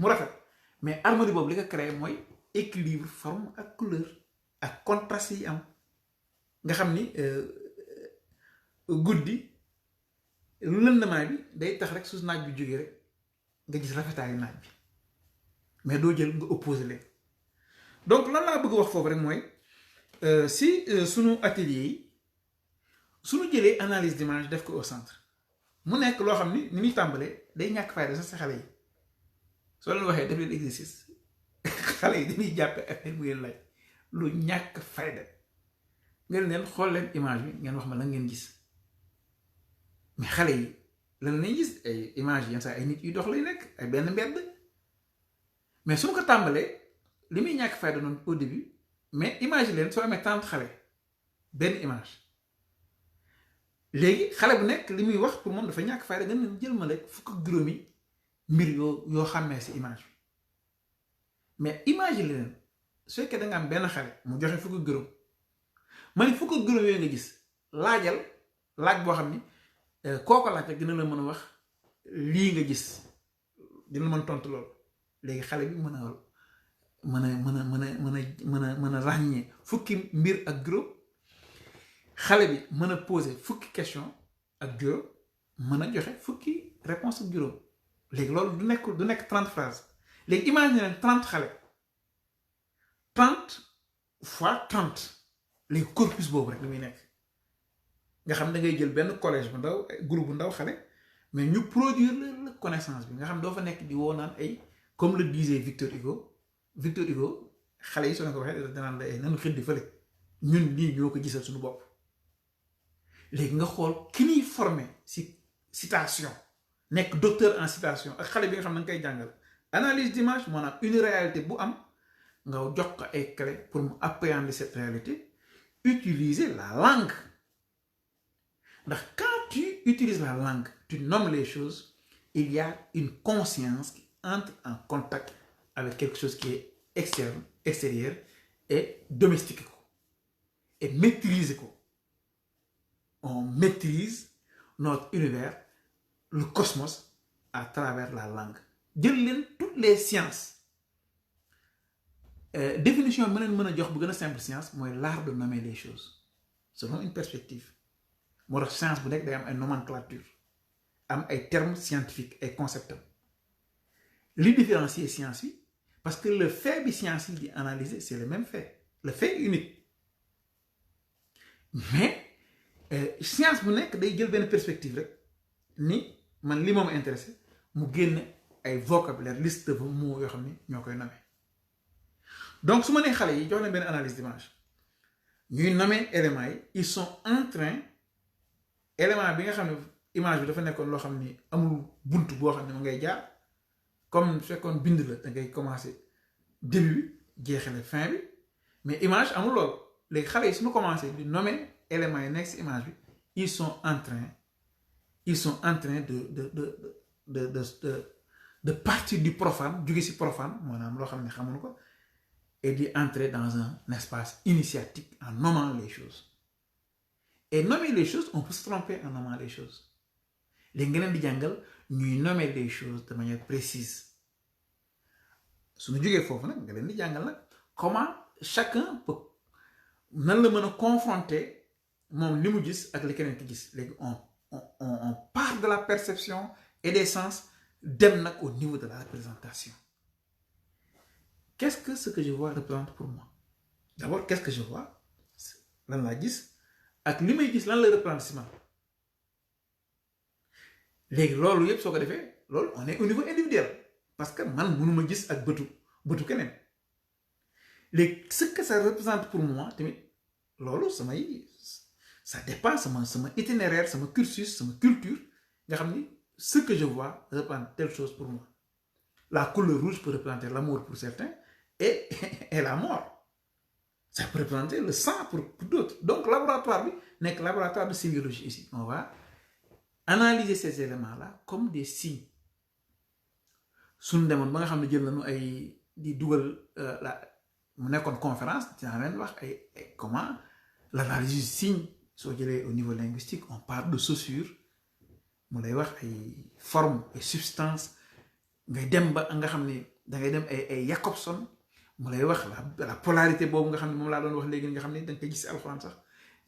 rafet mais harmonie boobu li ko créé mooy équilibre forme ak couleur ak contraste yi am nga xam ni guddi lëndamaay bi day tax rek su naaj bi jógee rek nga gis rafetaayu naaj bi mais doo jël nga opposé leen donc lan laa bëgg wax foofu rek mooy si sunu atelier yi suñu jëlee analyse d'image def ko au centre mu nekk loo xam ni muy tàmbalee day ñàkk fayda sax si xale yi soo leen waxee def leen exercice xale yi dañuy jàppe affaire bu ngeen laaj lu ñàkk fayda ngeen leen xool leen image bi ngeen wax ma la ngeen gis mais xale yi lan lañ gis ay image yenn saa ay nit yu dox lay nekk ay benn mbedd mais suñu ko tàmbalee li muy ñàkk fayda noonu au début mais image leen soo amee 30 xale benn image léegi xale bu nekk li muy wax pour moom dafa ñàkk fayda nga ne jël ma rek fukk ak juróomi mbir yoo xàmmee si image bi mais image leen su fekkee da nga am benn xale mu joxe fukk ak juróom ma ne fukk ak juróom yooyu nga gis laajal laaj boo xam ni kooko laaj rek dina la mën a wax lii nga gis dina la mën tontu loolu léegi xale bi mën a ràññee fukki mbir ak juróom xale bi mën a poser fukki question ak juróom mën a joxe fukki réponse ak juróom léegi loolu du nekk 30 phrases léegi imagine leen 30 xale 30 fois 30 léegi corpus boobu rek li muy nekk nga xam da ngay jël benn collège bu ndaw groupe bu ndaw xale mais ñu produire la connaissance bi nga xam doo fa nekk di woo naan ay comme le disait Victor Hugo xale yi soo leen ko waxee danaan la ay nanu xëddi fële ñun lii ñoo ko gisal suñu bopp léegi nga xool ki ñuy formé si citation nekk docteur en citation ak xale bi nga xam ne nga koy jàngal analyse d'image maanaam une réalité bu am nga jox ko ay clés pour mu appréhender cette réalité utiliser la langue ndax quand tu utilises la langue tu nommes les choses il y a une conscience qui entre en contact avec quelque chose qui est extérieur et domestiqué ko et maîtriser ko on maîtrise notre univers le cosmos à travers la langue jël leen toutes les sciences définition bi mën a jox bu gën a simple science mooy l'art de nommer les choses selon une perspective moo tax science bu nekk day am ay nomenclature am ay termes scientifiques ay concepts li différencier science yi parce que le fait bi science yi di analyser c'est le même fait le fait est unique mais science bu nekk day jël benn perspective rek ni man li moom intéressé mu génn ay vocabulaire liste de mots yoo xam ni ñoo koy nommer donc su ma nee xale yi jox leen benn analyse d'image ñuy nommer éléments yi ils sont en train élément bi nga xam ne image bi dafa nekkoon loo xam ni amul bunt boo xam ne mu ngay jaar comme fekkoon bind la da ngay commencer début bi jeexale fin bi mais image amul loolu léegi xale yi suñu commencé di nommer éléments yi nekk si image bi ils sont en train de partir du profane jóge si profane maanaam loo xam ne xamuñu ko et d'y entrer dans un espace initiatique en nommant les choses et nommer les choses on peut se tromper en nommant les choses léegi nga leen di jàngal ñuy nommer les choses de manière précise suñu jógee foofu nag nga leen di jàngal nag comment chacun peut nan la mën a confronter moom li mu gis ak li keneen ki gis léegi on part de la perception et des sens dem nag au niveau de la représentation qu'est-ce que ce que je vois représente pour moi d'abord qu'est-ce que je vois lan laa gis ak li may gis lan la représente si man léegi loolu yëpp soo ko defee loolu on est au niveau individuel parce que man mënuma gis ak bëtu keneen léegi ce que ça représente pour moi tamit loolu ça dépend sama itinéraire sama cursus sama culture nga xam ni ce que je vois représente telle chose pour moi la couleur rouge peut représenter l'amour pour certains et la mort ça peut représenter le sang pour d'autres donc laboratoire bi nekk laboratoire de symbiologie ici on va analyser ces éléments-là comme des signes suñu demoon ba nga xam ne jël nañu ay di dugal mu nekkoon conférence dinaa leen wax ay comment l'analyse du signe soo jëlee au niveau linguistique on parle de saussure mu lay wax ay forme et substance ngay dem ba nga xam ne dangay dem ay Jacobson mu lay wax la polarité boobu nga xam ne moom laa doon wax léegi nga xam ne danga koy gis alxuraan sax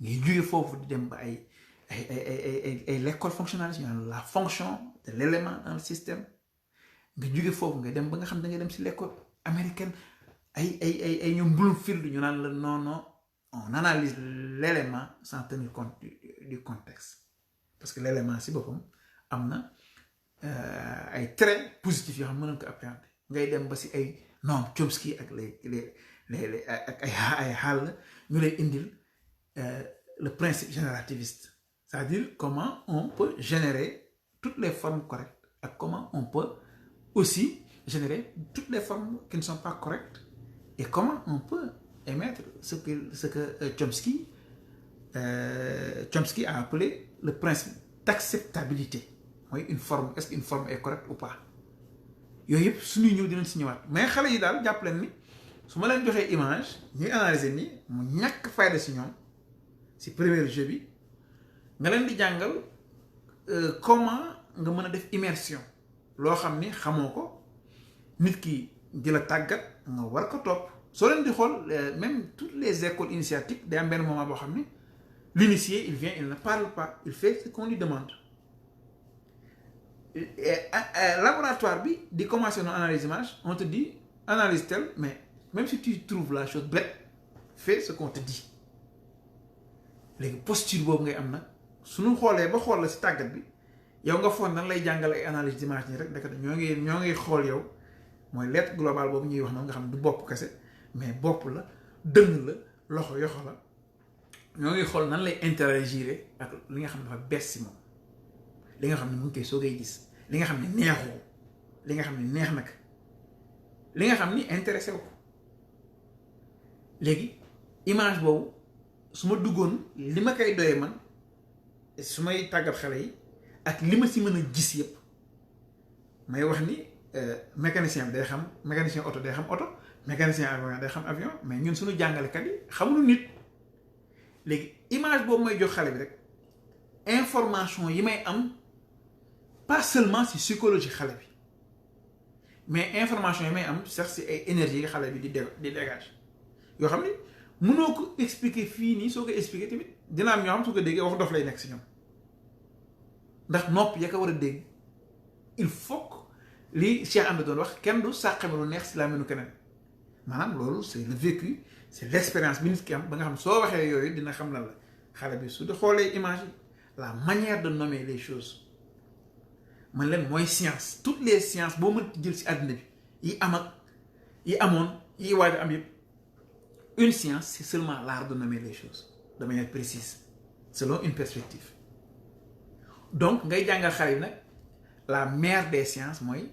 ngay jóge foofu di dem ba ay l'école fonctionnaliste la fonction de l'élément dans le système nga jóge foofu nga dem ba nga xam ne da ngay dem si l'école américaine ay ñoom Bloomfield ñu naan la non on analyse l'élément sans tenir compte du contexte parce que l'élément si boppam am na ay traits positifs yoo xam ne mën nañu ko appréhender ngay dem ba si ay Noam Chomsky ak ak ay xaal ñu lay indil le principe générativiste c'est-à-dire comment on peut générer toutes les formes correctes et comment on peut aussi générer toutes les formes qui ne sont pas correctes et comment on peut émettre ce que Chomsky a appelé le principe d'acceptabilité mooy une forme est-ce qu'une forme est correcte ou pas yooyu yëpp suñuy ñëw dinañ si ñëwaat mais xale yi daal jàpp leen ni su ma leen joxee image ñuy analyser ni mu ñàkk fayda si ñoom si premier jeu bi nga leen di jàngal comment nga mën a def immersion loo xam ni xamoo ko nit ki di la tàggat nga war ko topp soo leen di xool même toutes les écoles initiatiques day am benn moment boo xam ni l'initié il vient il ne parle pas il fait ce qu'on lui demande laboratoire bi di commencer no analyse image on te dit analyse tel mais même si tu trouves la chose bête fais ce qu'on te dit léegi posture boobu ngay am nag suñu xoolee ba xool la si tàggat bi yow nga foog nan lay jàngal ay analyse d'image nii rek ndekete ñoo ngi xool yow mooy lettre globale boobu ñuy wax noonu nga xam ne du bopp kese mais bopp la dënn la loxo yoxo la ñoo ngi xool nan lay interagir ak li nga xam ne dafa bees si moom li nga xam ne mu ngi koy soogay gis li nga xam ne neexoo li nga xam ne neex nag li nga xam ni intéressé wu ko léegi image boobu su ma duggoon li ma koy doyee man su may tàggat xale yi ak li ma si mën a gis yëpp may wax ni mécanicien bi day xam mécanicien oto day xam oto mécanicien avion day xam avion mais ñun suñu jàngalekat yi xamuñu nit léegi image boobu may jox xale bi rek information yi may am pas seulement si psychologie xale bi mais information yi may am sax si ay énergie yi xale bi di dégage yoo xam ni mënoo ko expliquer fii nii soo ko expliquer tamit dina am ñoo xam su ko déggee wax dof lay nekk si ñoom ndax nopp ya ko war a dégg il faut que li Cheikh Anta doon wax kenn du sàqame lu neex si laa menu keneen maanaam loolu c'est le vécu c'est l'expérience bi nit ki am ba nga xam soo waxee yooyu dina xam lan la xale bi su di xoolee image yi la manière de nommer les choses man leen mooy science toutes les sciences boo mën jël si àddina bi yi am ak yi amoon yi waaj am yëpp une science c'est seulement l'art de nommer les choses de manière précise selon une perspective donc ngay jàngal xale yi nag la mère des sciences mooy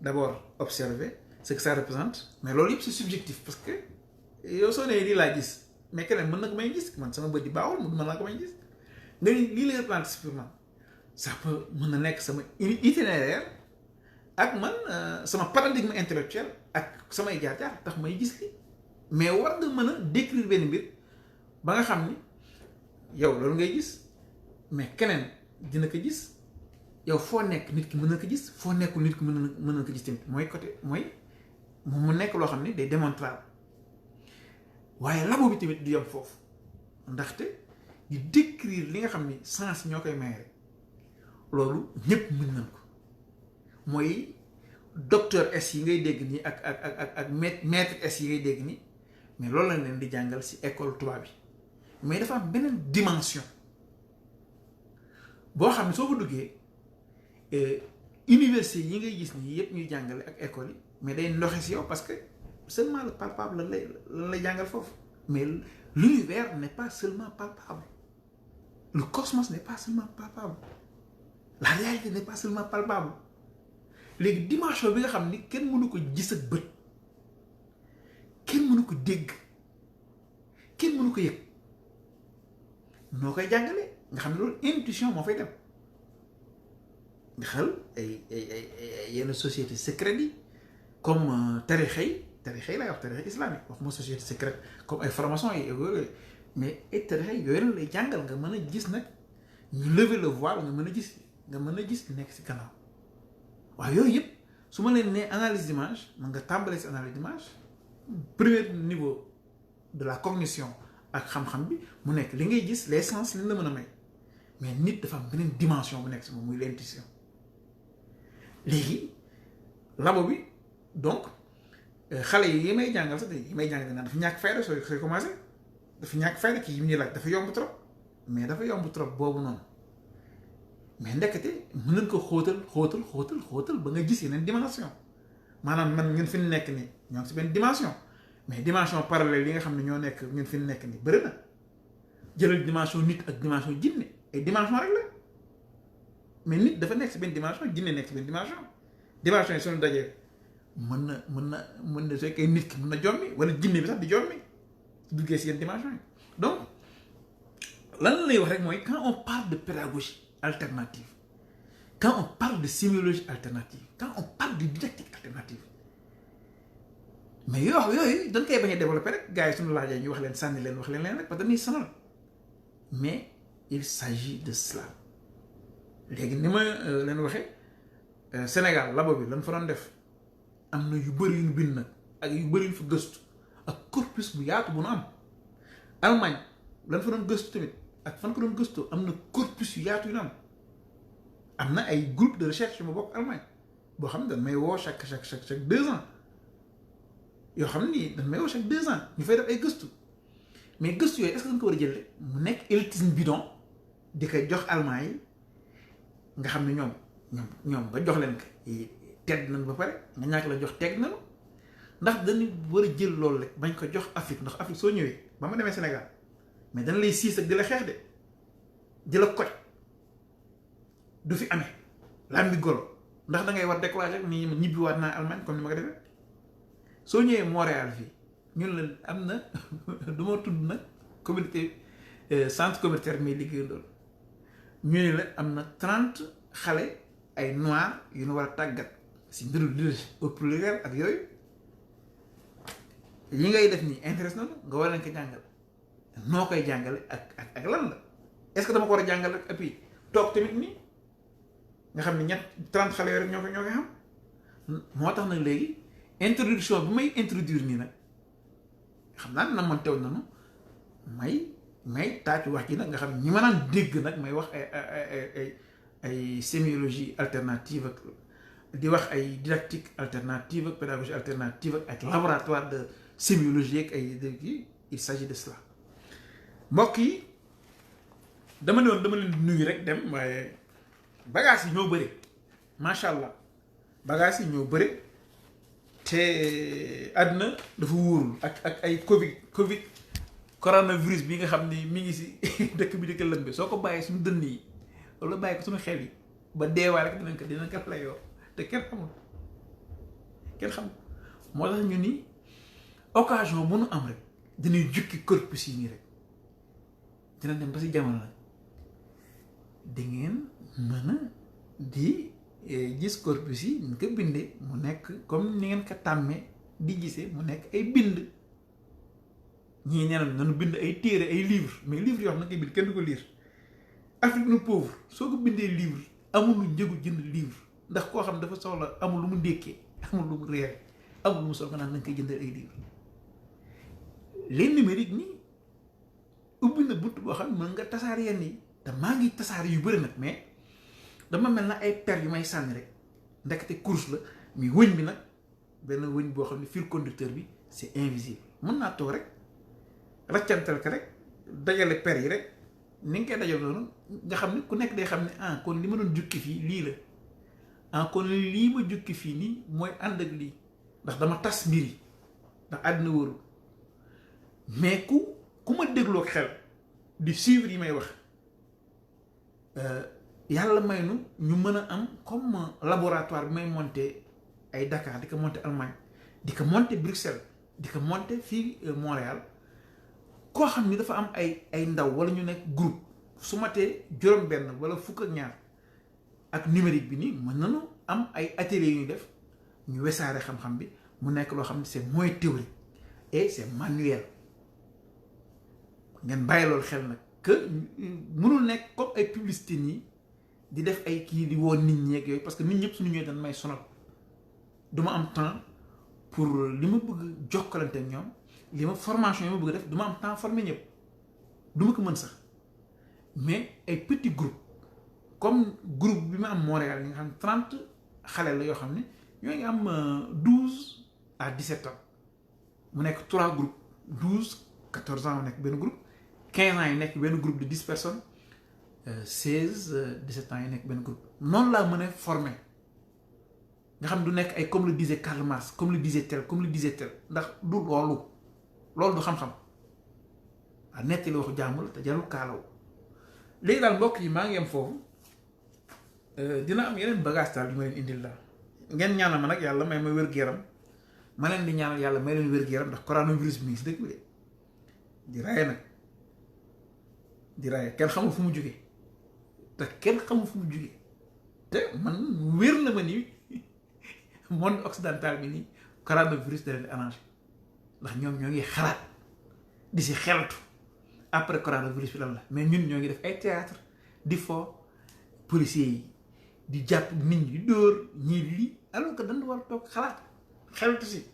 d'abord observer ce que ça représente mais loolu yëpp c'est subjectif parce que yow soo nee lii laa gis mais keneen mën na ko may gis man sama bët di baaxul mën naa ko may gis nga ni lii lay représenter pour man ça peut mën na nekk sama itinéraire ak man sama paradigme intellectuel ak samay jaar-jaar tax may gis lii mais war nga mën a décrire benn mbir ba nga xam ni yow loolu ngay gis mais keneen dina ko gis yow foo nekk nit ki mën na ko gis foo nekkul nit ki mën na ko gis tamit mooy côté mooy mu nekk loo xam ne day démontrable waaye labo bi tamit du yem foofu ndaxte di décrire li nga xam ni sens ñoo koy maye rek loolu ñëpp mën nañ ko mooy docteur S yi ngay dégg nii ak maître S yi ngay dégg nii mais loolu lañ leen di jàngal ci école tubaab bi mais dafa am beneen dimension boo xam ne soo ko duggee université yi ngay gis nii yëpp ñuy jàngale ak école yi mais day ndoxe ci yow parce que seulement le palpable lan lay jàngal foofu mais l'univers n'est pas seulement palpable le cosmos n'est pas seulement palpable la réalité n'est pas seulement palpable léegi dimension bi nga xam ni kenn mënu ko gis ak bët kenn mënu ko dégg kenn mënu ko yëg noo koy jàngale nga xam ne loolu intuition moo fay dem nga xel ay yenn société secrète yi comme tarixa yi lay wax tarixa islamique wax ma société secrète comme ay formation yi yooyu mais ay tarixa yi yooyu lay jàngal nga mën a gis nag ñu lever le voile nga mën a gis nekk ci gannaaw waaye yooyu yëpp su ma leen nee analyse d'image man nga tàmbalee ci analyse d'image premier niveau de la cognition ak xam-xam bi mu nekk li ngay gis les sens li la mën a may mais nit dafa am beneen dimension bu nekk ci moom muy l'intuition léegi labo bi donc xale yi may jàngal sax yi may jàngal naan dafa ñàkk fayda sooy commencé dafa ñàkk fayda kii yi mu ñuy laaj dafa yomb trop mais dafa yomb trop boobu noonu mais ndekete mën nañ ko xóotal ba nga gis yeneen dimension maanaam man ñun fi ñu nekk nii ñoo ngi ci benn dimension mais dimension parallèle yi nga xam ne ñoo nekk ñun fi ñu nekk nii bëri na jëlal dimension nit ak dimension jinne ay dimension rek la mais nit dafa nekk ci benn dimension jinne nekk ci benn dimension yi suñu dajee mën na soo koy nit ki mën na jommi wala jinne bi sax di jommi duggee ci yenn dimension yi donc lan lay wax rek mooy quand on parle de pédagogie alternative, quand on parle de sémiologie alternative, quand on parle de didactique alternative, mais yooyu dañ koy bañ a développé rek gars yi suñu laajee ñu wax leen sànni leen wax leen rek parce que dañuy sonal. Mais il s'agit de cela. léegi ni ma leen waxee Sénégal labo bi lan fa doon def am na yu bëri yu ñu bind nag ak yu bëri yu fa gëstu ak corpus bu yaatu bu nu am. Allemagne lan fa doon gëstu tamit ak fan ko doon gëstu am na corpus yu yaatu yu ñu am na ay groupe de recherche yu ma bokk Allemagne boo xam ne dañ may woo chaque 2 ans yoo xam ni dañ may woo chaque 2 ans ñu fay def ay gëstu mais gëstu yooyu est-ce que dañ ko war a jëlee mu nekk élitisme bidon di ko jox Allemand yi nga xam ne ñoom nga jox leen ko tedd nañ ba pare nga ñàkk la jox teg nañu ndax dañu war a jël loolu rek bañ ko jox Afrique ndax Afrique soo ñëwee ba ma demee Sénégal mais dañ lay siis ak di la xeex di la koj du fi amee laan bi golo ndax da ngay war découragé rek ni ñibbiwaat naa Allemagne comme ni ma ko defee soo ñëwee Montréal fii ñun la am na du ma tudd nag communauté centre communautaire mi liggéeyandool ñu ne la am na 30 xale ay noir yu ñu war a tàggat si mbiru leadership au pluriel ak yooyu yi ngay def nii intéresse na nga war leen ko jàngal noo koy jàngale ak lan la est-ce que dama ko war a jàngal rek et puis toog tamit nii nga xam ne 30 xale yooyu rek ñoo koy xam moo tax nag léegi introduction bi may introduire nii nag xam naa na man teew nanu may taacu wax ji nag nga xam ñi ma naan dégg nag may wax ay sémiologie alternative ak di wax ay didactique alternative ak pédagogie alternative ak laboratoire de sémiologie ak ay dégg il s'agit de cela mbokk yi dama ne woon dama leen nuyu rek dem waaye bagages yi ñoo bëri macha allah bagages yi ñoo bëri te àdduna dafa wóorul ak ay covid coronavirus bi nga xam ni mi ngi si dëkk bi di ko lëmbe soo ko bàyyee suñu dënn yi wala bàyyi ko suñu xel yi ba deewaay rek dinañ ko layoo te kenn xamul moo tax ñu ni occasion bu nu am rek dañuy jukki corpus yi nii rek dina dem ba si jamono nag da ngeen mën a di gis corpus yi ñu ko bindee mu nekk comme ni ngeen ko tàmmee di gisee mu nekk ay bind ñii ñeneen nañu bind ay téere ay livre mais livre yoo xam ne koy bind kenn du ko lire Afrique nu pauvre soo ko bindee livre amul lu njëgu jënd livre ndax koo xam dafa soxla amul lu mu ndékkee amul lu mu réere amul lu mu soxla naan nañ koy jëndal ay livre les numériques nii ubbi na bunt boo xam ne mën nga tasaar yenn yi te maa ngi tasaar yu bëri nag mais dama mel na ay per yu may sànni rek ndekete course la mais wëñ bi nag benn wëñ boo xam ne fil conducteur bi c'est invisible mën naa toog rek raccantal ko rek dajale per yi rek ni nga koy dajal noonu nga xam ne ku nekk day xam ne kon li ma doon jukki fii lii la kon lii ma jukki fii nii mooy ànd ak lii ndax dama tas mbir yi ndax àddina wóorul mais ku ma dégloo xel di suivre yi may wax yàlla may nu ñu mën a am comme laboratoire bi may monter ay Dakar di ko monter Allemagne di ko monter Bruxelles di ko monter fii Montréal koo xam ni dafa am ay ndaw wala ñu nekk groupe su matee juróom-benn wala fukk ak ñaar ak numérique bi nii mën nañu am ay ateliers yu ñu def ñu wesaare xam-xam bi mu nekk loo xam ne c'est moins théorique et c'est manuel ngeen bàyyi loolu xel nag que mënul nekk comme ay publicité nii di def ay kii di woo nit ñi ak yooyu parce que nit ñëpp suñu ñëwee dañ may sonal duma am temps pour li ma bëgg jokkalante ak ñoom li ma formation yi ma bëgg def duma am temps formé ñëpp duma ko mën sax mais ay petit groupe comme groupe bi ma am Montréal yi nga xam ne 30 xale la yoo xam ne ñoo ngi am 12 à 17 ans mu nekk 3 groupes 12 14 ans mu nekk benn groupe 15 ans yi nekk benn groupe de 10 personnes 16 17 ans yi nekk benn groupe noonu laa mën a former nga xam du nekk ay comme le disait Karl Marx comme le disait tel ndax du loolu du xam-xam a nettali waxu jàmbur te jarul kaalaw léegi daal mbokk yi maa ngi am foofu dina am yeneen bagage daal yu ma leen indil daal ngeen ñaanal ma nag yàlla may ma wér-gu-yaram ma leen di ñaanal yàlla may leen wér-gu-yaram ndax coronavirus bi mi ngi si dëkk bi de di raye nag di raye kenn xamul fu mu jógee te kenn xamul fu mu jógee te man wér na ma ni monde occidental bi nii coronavirus da leen arrangé ndax ñoom ñoo ngi xalaat di si xeltu après coronavirus bi lan la mais ñun ñoo ngi def ay théâtre di fo policiers yi di jàpp nit ñi di dóor ñii lii alors que dañu war a toog xalaat xeltu si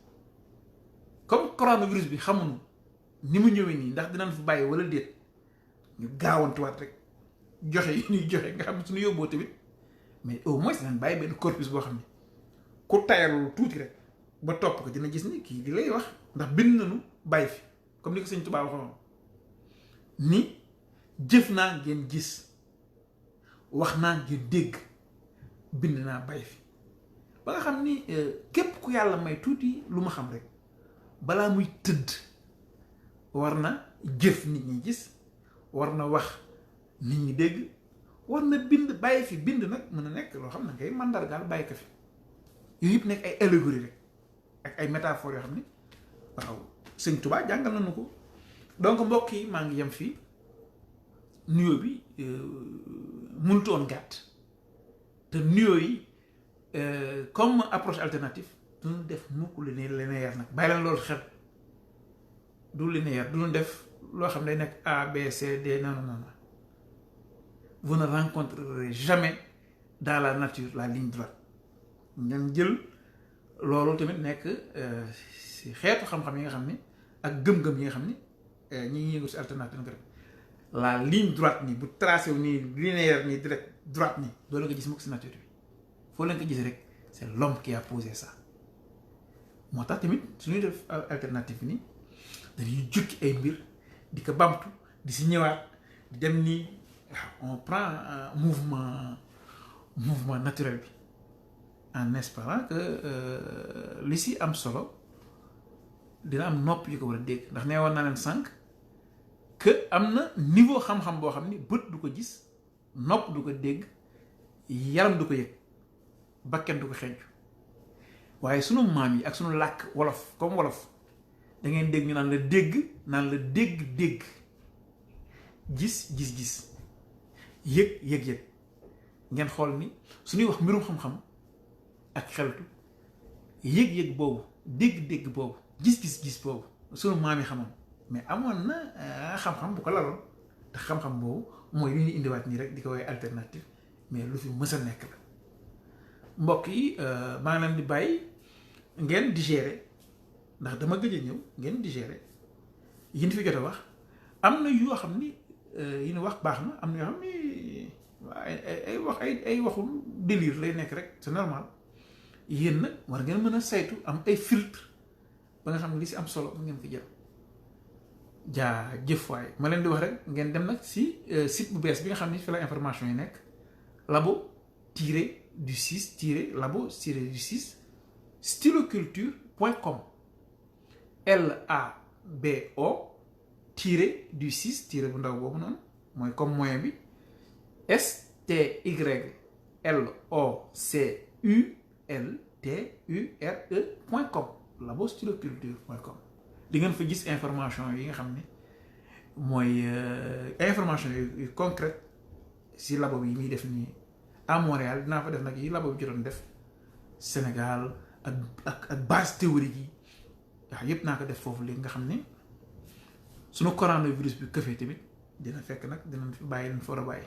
comme coronavirus bi xamuñu ni mu ñëwee nii ndax dinañ fa bàyyi wala déet ñu gaawantuwaat rek joxe yi ñuy joxe nga xam ne suñu yóbboo tamit mais au moins dinañ bàyyi benn corpus boo xam ne ku tayalul tuuti rek ba topp ko dina gis ni kii di lay wax ndax bind nañu bàyyi fi comme ni ko sëñ Tuubaa waxoon ni jëf naa ngeen gis wax naa ngeen dégg bind naa bàyyi fi ba nga xam ni képp ku yàlla may tuuti lu ma xam rek balaa muy tëdd war na jëf nit ñi gis war na wax nit ñi dégg war na bind bàyyi fi bind nag mën a nekk loo xam ne ngay mandargaal bàyyi ko fi yooyu yëpp nekk ay allégorie rek ak ay métaphores yoo xam ne waaw sëñ Tuubaa jàngal nañu ko donc mbokk yi maa ngi yem fii nuyoo bi mënutu woon gàtt te nuyoo yi comme approche alternative duñu def mukk linéaire nag bàyyi leen loolu xel du linéaire duñu def loo xam ne day nekk A B C D non non non vous ne rencontrerez jamais dans la nature la ligne droite ngeen jël loolu tamit nekk si xeetu xam-xam yi nga xam ni ak gëm-gëm yi nga xam ni ñi ngi yëngu si alternative nga def la ligne droite nii bu tracé wu nii linéaire nii direct droite nii doo leen ko gis mukk si nature bi foo leen ko gis rek c'est l'homme qui a posé ça moo tax tamit suñuy def alternative nii dañuy jukki ay mbir di ko bamtu di si ñëwaat di dem nii waaw on prend mouvement naturel bi en espérant que li si am solo dina am nopp yu ko war a dégg ndax nee woon naa leen sànq que am na niveau xam-xam boo xam ni bët du ko gis nopp du ko dégg yaram du ko yëg bakken du ko xencu waaye sunu maam yi ak sunu làkk wolof comme wolof da ngeen dégg ñu naan la dégg gis yëg ngeen xool ni suñuy wax mbirum xam-xam ak xeltu yëg boobu dégg boobu gis boobu sunu maam yi xamoon mais amoon na xam-xam bu ko laloon te xam-xam boobu mooy li ñuy indiwaat nii rek di ko woowee alternative mais lu fi mës a nekk la mbokk yi maa ngi leen di bàyyi ngeen digérer ndax dama gëj a ñëw ngeen digérer yi ñu fi jot a wax am na yoo xam ni yi ñu wax baax na am na yoo xam ni ay waxul délire lay nekk rek c'est normal yéen nag war ngeen mën a saytu am ay filtre ba nga xam ne li si am solo mu ngeen ko jël jaa jëf waay ma leen di wax rek ngeen dem nag si site bu bees bi nga xam ne fi la information yi nekk labo-du-6 styloculture.com labo-du-6 bu ndaw boobu noonu mooy comme moyen bi styloculture.com labo-styloculture.com di ngeen fa gis information yi nga xam ne mooy information yu concrète si labo bi yi muy def nii à Montréal dinaa fa def nag yi labo bi jotoon def Sénégal ak base théorique yi waaw yépp naa ko def foofu léegi nga xam ne sunu coronavirus bi këfee tamit dina fekk nag dinañ fi bàyyi leen fa war a bàyyi